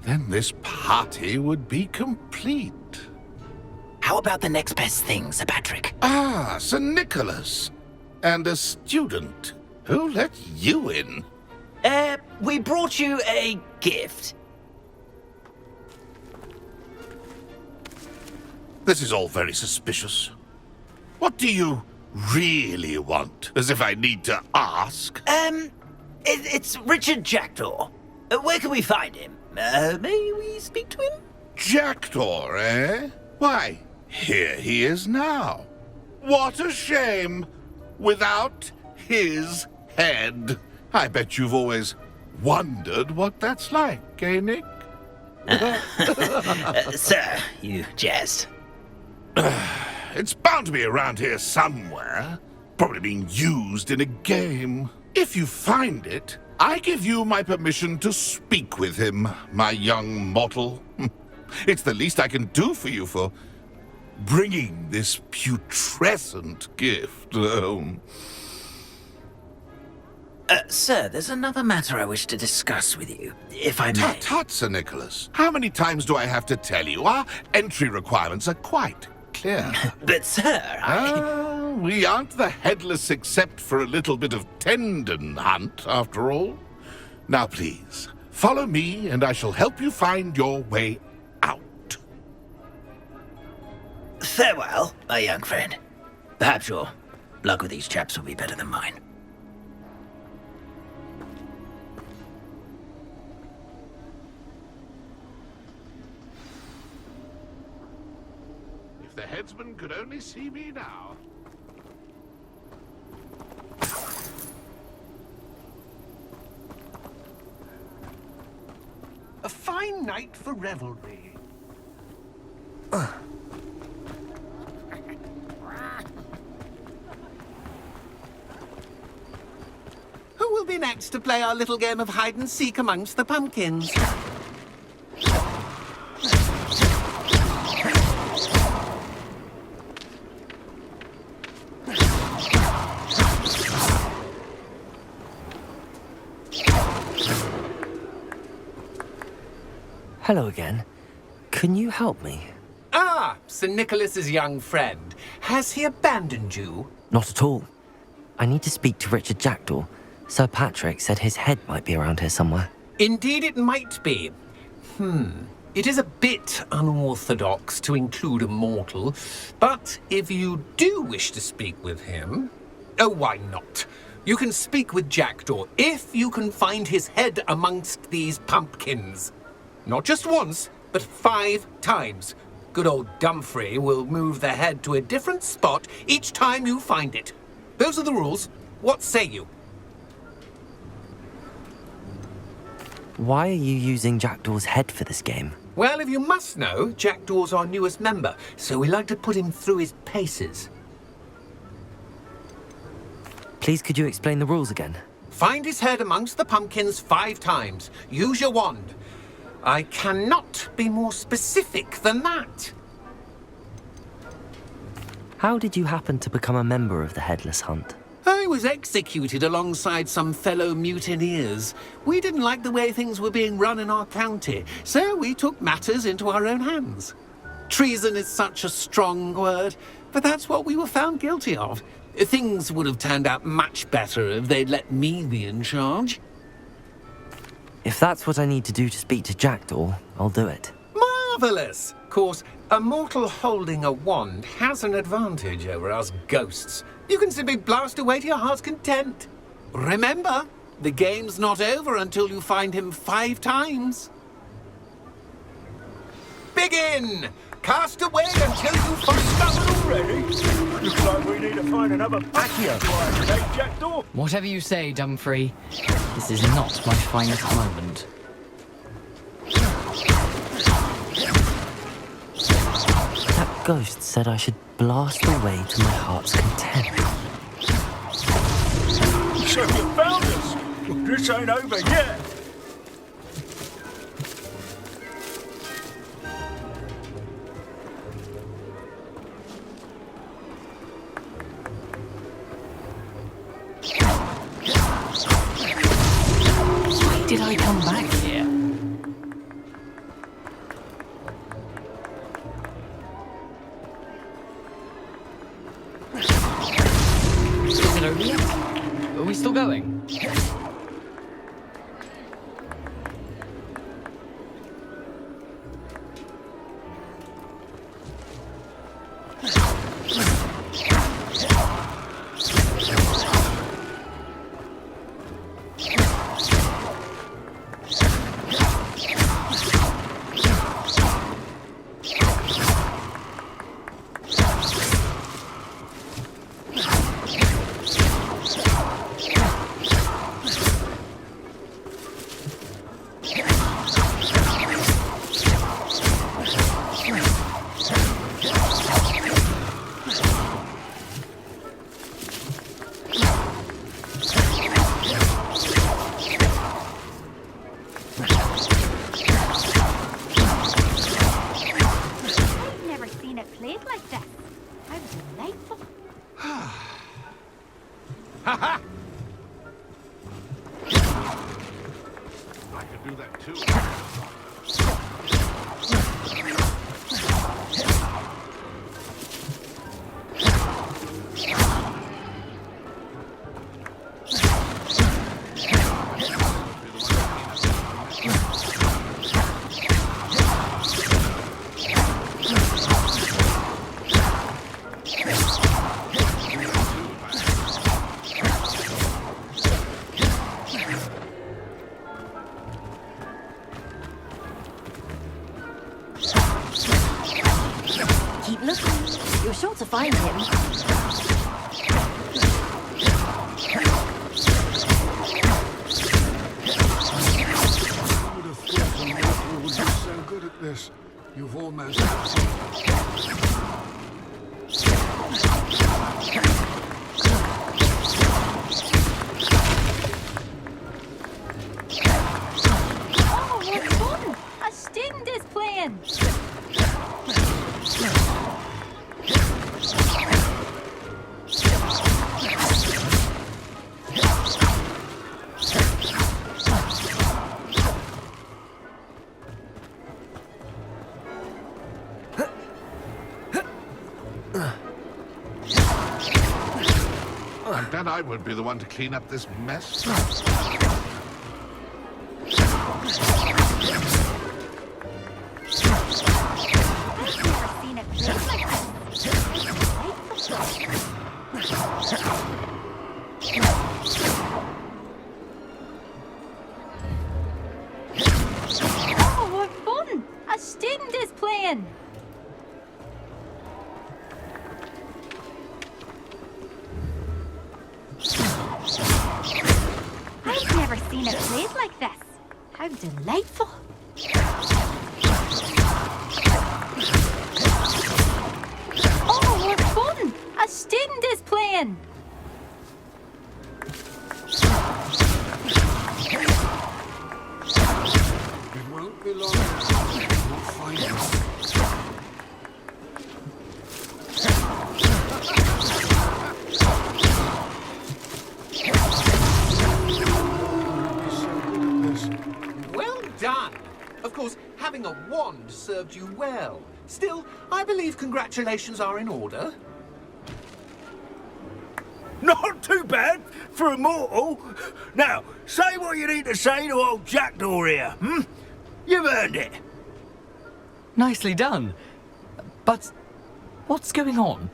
Then this party would be complete. How about the next best thing, Sir Patrick? Ah, Sir Nicholas. And a student. Who let you in? We brought you a gift. This is all very suspicious. What do you really want? As if I need to ask. It's Richard Jackdaw. Where can we find him? May we speak to him? Jackdaw, eh? Why, here he is now. What a shame. Without his head. I bet you've always wondered what that's like, eh, Nick? Sir, you jest. It's bound to be around here somewhere. Probably being used in a game. If you find it, I give you my permission to speak with him, my young mortal. It's the least I can do for you for bringing this putrescent gift home. Sir, there's another matter I wish to discuss with you, if I may. Tut, Sir Nicholas. How many times do I have to tell you? Our entry requirements are quite clear. But, sir, we aren't the headless except for a little bit of tendon hunt, after all. Now, please, follow me, and I shall help you find your way out. Farewell, my young friend. Perhaps your luck with these chaps will be better than mine. If the headsman could only see me now. A fine night for revelry. Who will be next to play our little game of hide and seek amongst the pumpkins? Hello again. Can you help me? Ah, Sir Nicholas's young friend. Has he abandoned you? Not at all. I need to speak to Richard Jackdaw. Sir Patrick said his head might be around here somewhere. Indeed it might be. It is a bit unorthodox to include a mortal, but if you do wish to speak with him... Oh, why not? You can speak with Jackdaw if you can find his head amongst these pumpkins. Not just once, but 5 times. Good old Dumfrey will move the head to a different spot each time you find it. Those are the rules. What say you? Why are you using Jackdaw's head for this game? Well, if you must know, Jackdaw's our newest member, so we like to put him through his paces. Please, could you explain the rules again? Find his head amongst the pumpkins 5 times. Use your wand. I cannot be more specific than that. How did you happen to become a member of the Headless Hunt? I was executed alongside some fellow mutineers. We didn't like the way things were being run in our county, so we took matters into our own hands. Treason is such a strong word, but that's what we were found guilty of. Things would have turned out much better if they'd let me be in charge. If that's what I need to do to speak to Jackdaw, I'll do it. Marvellous! Of course, a mortal holding a wand has an advantage over us ghosts. You can simply blast away to your heart's content. Remember, the game's not over until you find him 5 times. Begin! Cast away until you find something already. Looks like we need to find another package to activate, Jackdaw. Whatever you say, Dumfrey. This is not my finest moment. That ghost said I should blast away to my heart's content. So you found us. This ain't over yet. Why did I come back here? Is it over yet? Are we still going? this. How delightful. Ha ha! I could do that too. Keep looking. You're sure to find him. You would be so good at this. You've almost Oh, what fun! A student is playing. I bet I would be the one to clean up this mess. Oh, what fun! A student is playing. I've never seen a place like this. How delightful. Oh, what fun! A student is playing. It won't be long. You'll find it. Well done! Of course, having a wand served you well. Still, I believe congratulations are in order. Not too bad for a mortal. Now, say what you need to say to old Jackdaw here, hmm? You've earned it. Nicely done. But what's going on?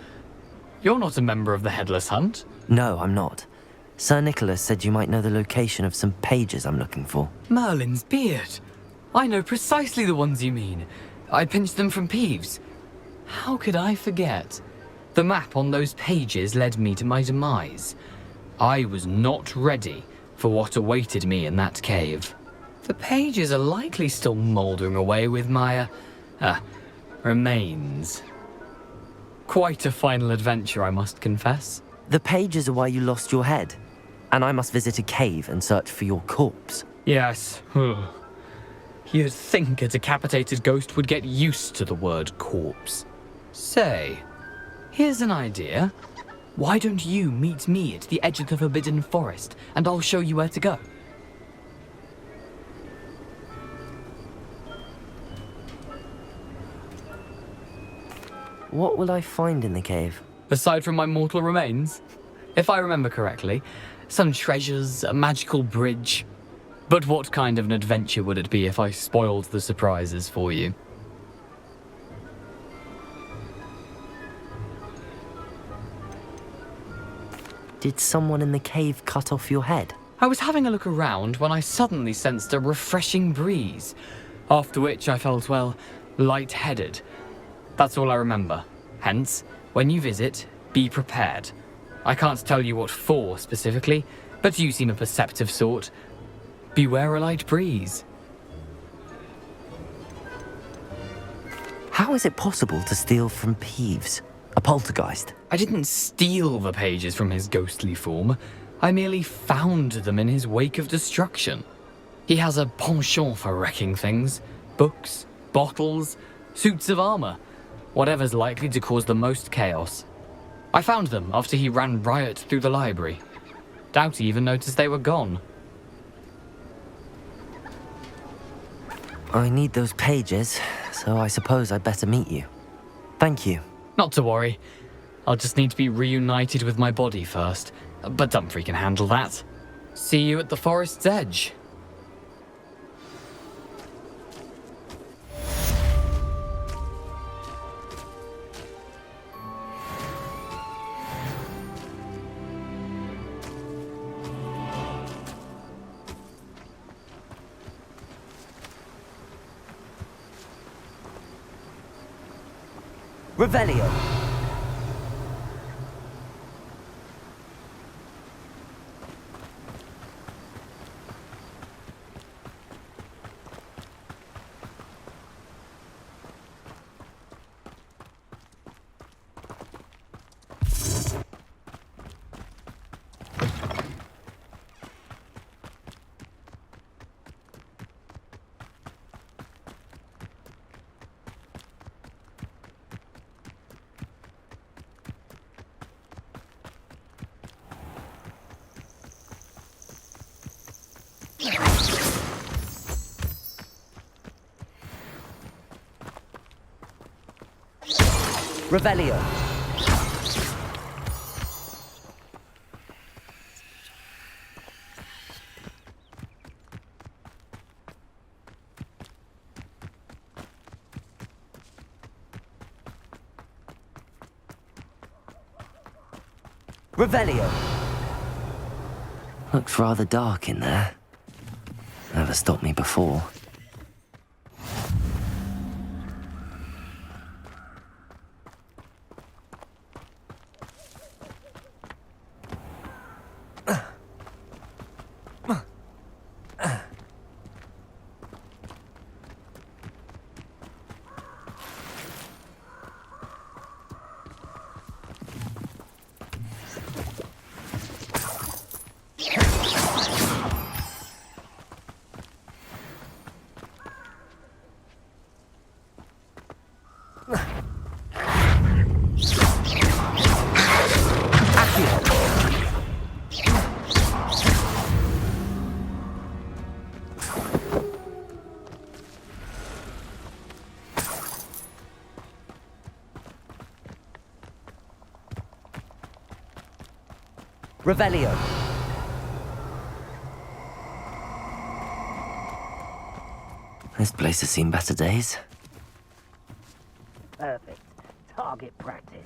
You're not a member of the Headless Hunt. No, I'm not. Sir Nicholas said you might know the location of some pages I'm looking for. Merlin's beard. I know precisely the ones you mean. I pinched them from Peeves. How could I forget? The map on those pages led me to my demise. I was not ready for what awaited me in that cave. The pages are likely still mouldering away with my, remains. Quite a final adventure, I must confess. The pages are why you lost your head, and I must visit a cave and search for your corpse. Yes. You'd think a decapitated ghost would get used to the word corpse. Say, here's an idea. Why don't you meet me at the edge of the Forbidden Forest, and I'll show you where to go? What will I find in the cave? Aside from my mortal remains? If I remember correctly, some treasures, a magical bridge. But what kind of an adventure would it be if I spoiled the surprises for you? Did someone in the cave cut off your head? I was having a look around when I suddenly sensed a refreshing breeze, after which I felt, well, lightheaded. That's all I remember. Hence, when you visit, be prepared. I can't tell you what for specifically, but you seem a perceptive sort. Beware a light breeze. How is it possible to steal from Peeves, a poltergeist? I didn't steal the pages from his ghostly form. I merely found them in his wake of destruction. He has a penchant for wrecking things. Books, bottles, suits of armor. Whatever's likely to cause the most chaos. I found them after he ran riot through the library. Doubt he even noticed they were gone. I need those pages, so I suppose I'd better meet you. Thank you. Not to worry. I'll just need to be reunited with my body first. But Dumfries can handle that. See you at the forest's edge. Revelio. Revelio. Revelio. Looks rather dark in there. Never stopped me before. Revelio. This place has seen better days. Perfect. Target practice.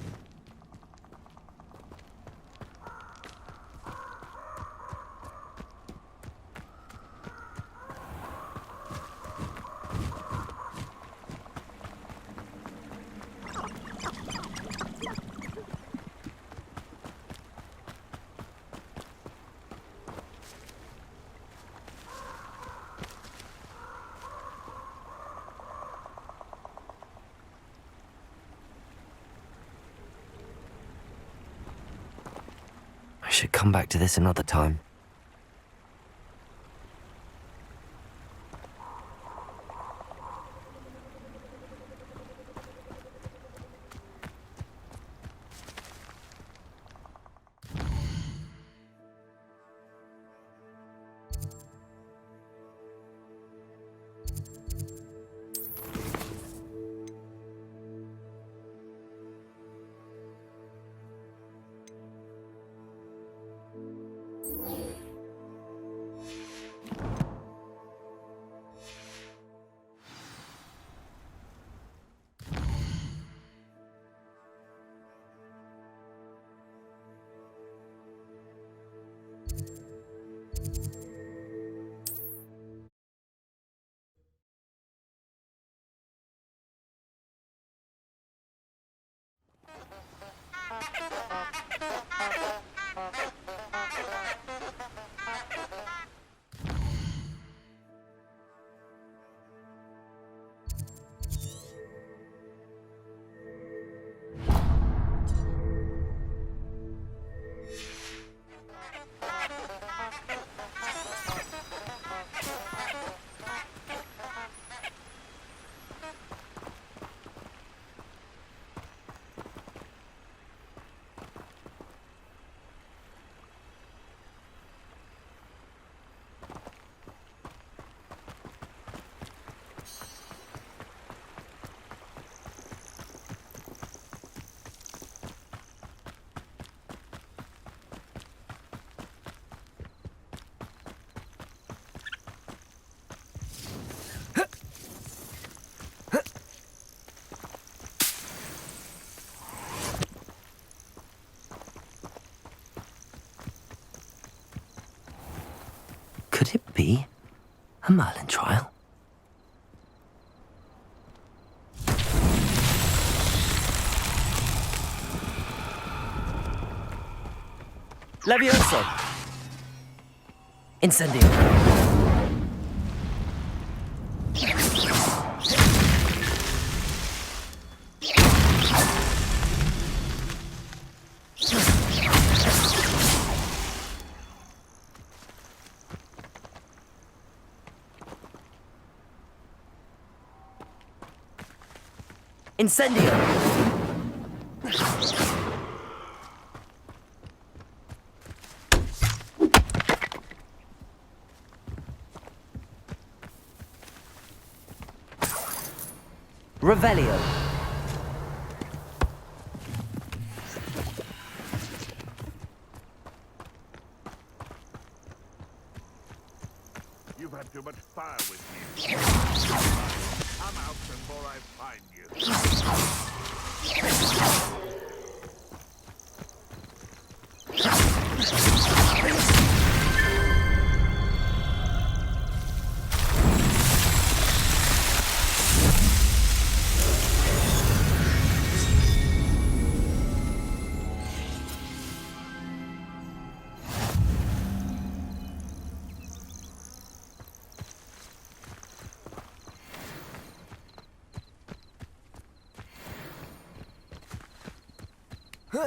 I should come back to this another time. Could it be a Merlin trial? Levioso! Incendio! Incendio! Revelio. You've had too much fire with you. Come out before I find you.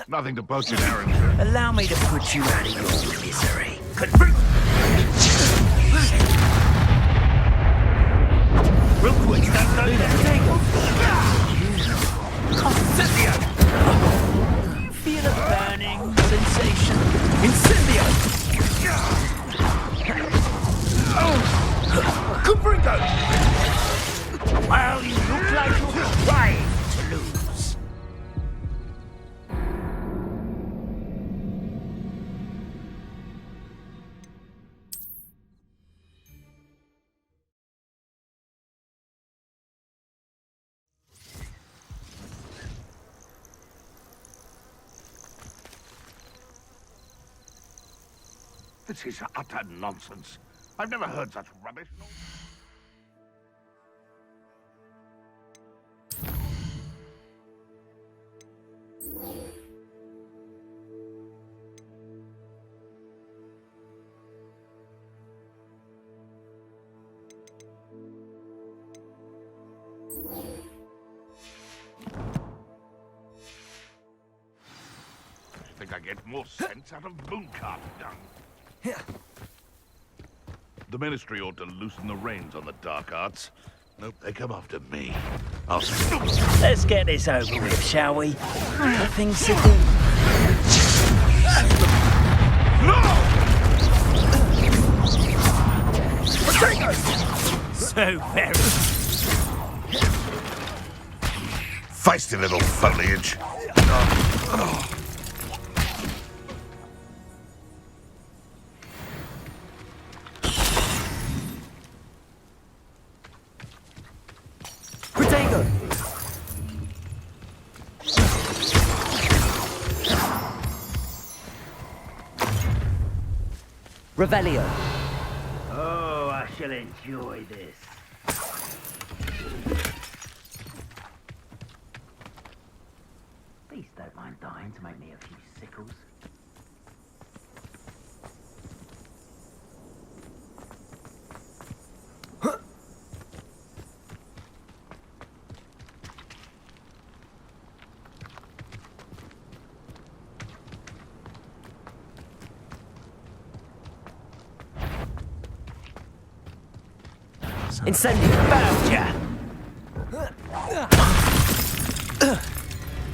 Nothing to boast in, Aaron. Allow me to put you out of your misery. Rookwood, don't go there. Incendio! You feel a burning sensation? Incendio! Cupringo! Well, you look like you're trying to lose. This is utter nonsense. I've never heard such rubbish. I think I get more sense out of mooncart dung. The Ministry ought to loosen the reins on the dark arts. Nope, they come after me. I'll stop. Let's get this over with, shall we? Nothing's to do. So very. Feisty little foliage. Revelio. Oh, I shall enjoy this. Please don't mind dying to make me a few sickles. Incendio! Boucher!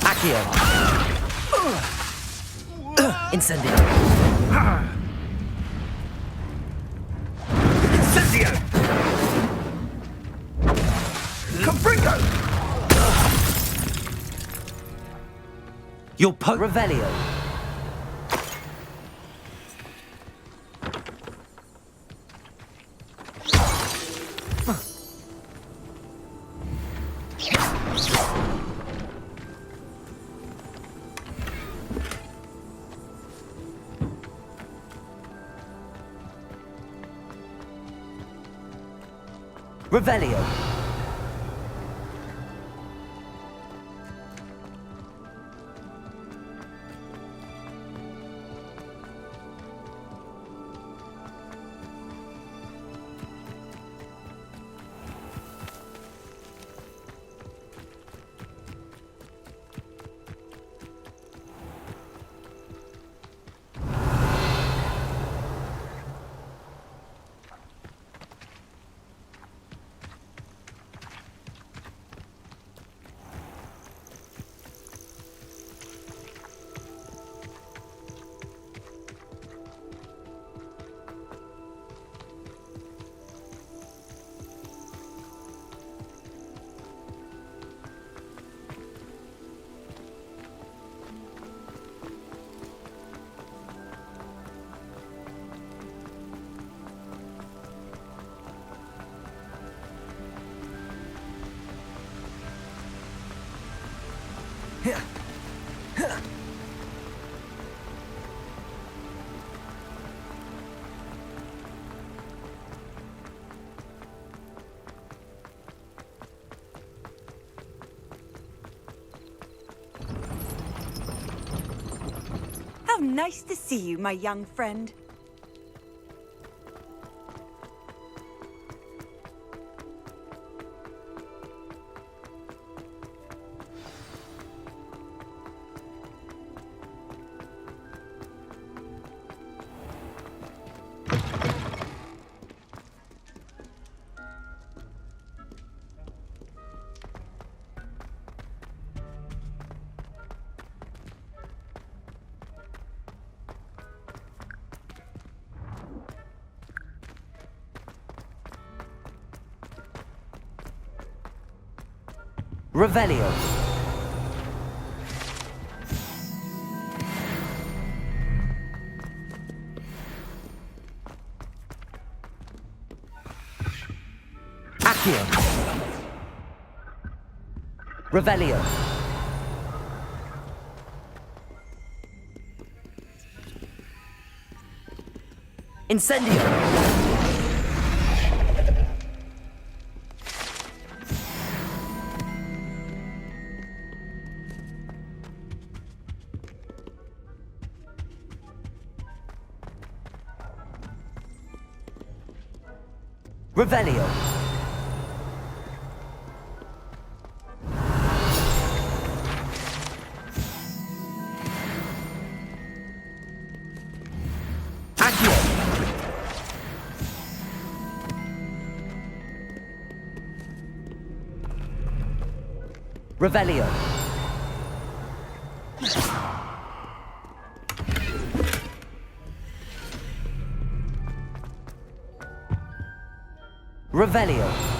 Accio! Incendio! Incendio! Cupringo! Your Revelio! Revelio. How nice to see you, my young friend. Revelio. Accio. Revelio. Incendio. Revelio. Accio. Revelio. Revelio.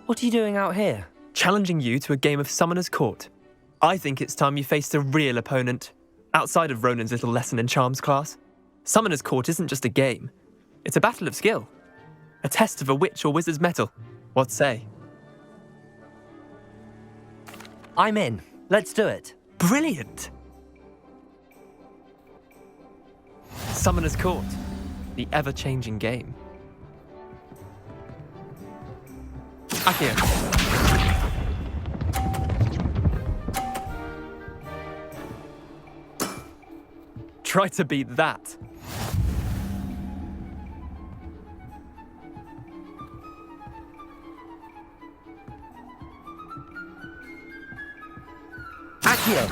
What are you doing out here? Challenging you to a game of Summoner's Court. I think it's time you faced a real opponent, outside of Ronan's little lesson in charms class. Summoner's Court isn't just a game. It's a battle of skill. A test of a witch or wizard's mettle. What say? I'm in. Let's do it. Brilliant! Summoner's Court. The ever-changing game. Accio. Try to beat that. Accio.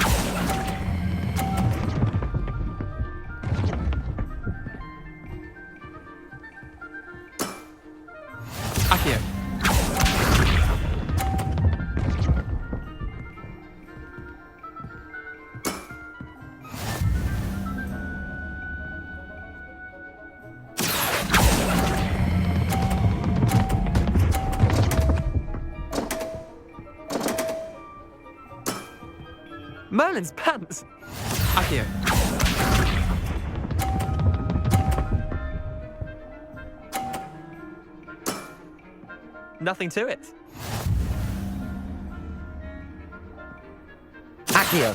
Accio. Merlin's pants! Accio. Nothing to it. Accio.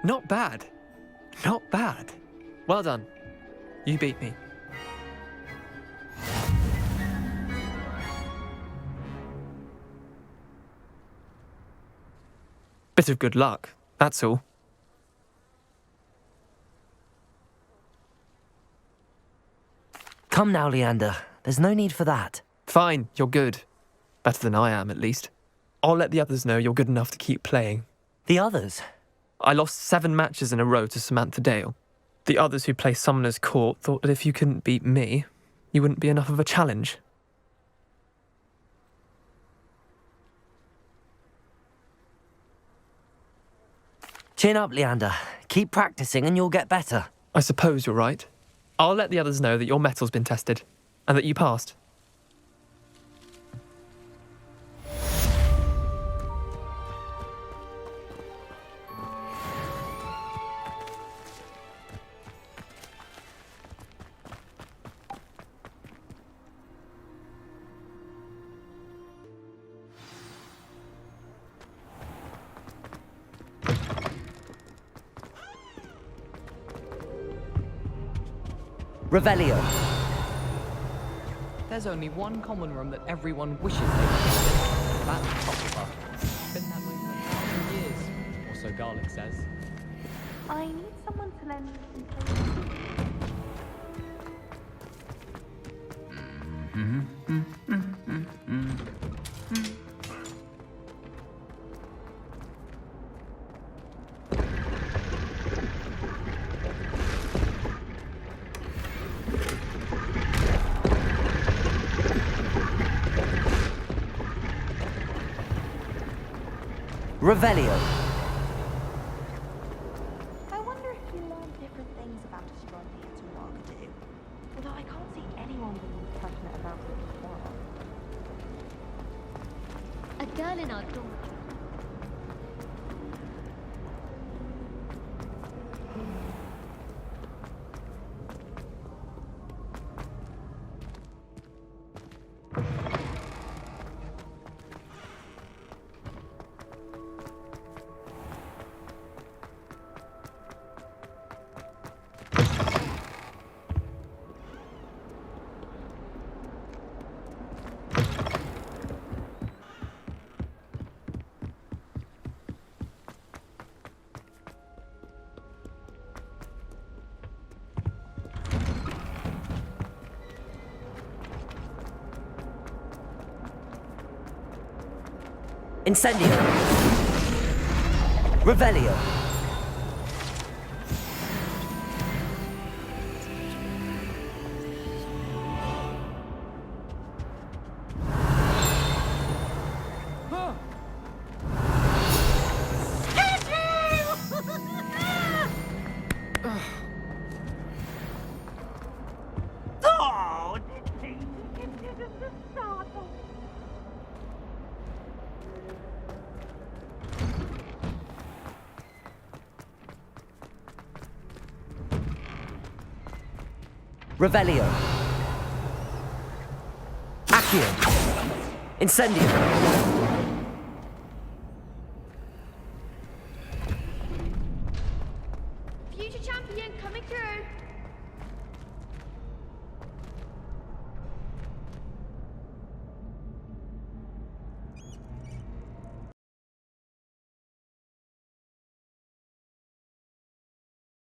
Not bad. Not bad. Well done. You beat me. Bit of good luck, that's all. Come now, Leander. There's no need for that. Fine, you're good. Better than I am, at least. I'll let the others know you're good enough to keep playing. The others? I lost 7 matches in a row to Samantha Dale. The others who play Summoner's Court thought that if you couldn't beat me, you wouldn't be enough of a challenge. Chin up, Leander. Keep practicing and you'll get better. I suppose you're right. I'll let the others know that your metal's been tested, and that you passed. Revelio. There's only one common room that everyone wishes they could. That's Hogwarts. Been that way for 1,000 years, or so Garlic says. I need someone to lend me some Revelio. I wonder if you learn different things about astronomy at Tomorrow, although I can't see anyone being passionate about it before. A girl in our dorm. Incendio. Revelio. Oh, did the start. Revelio. Accio. Incendio.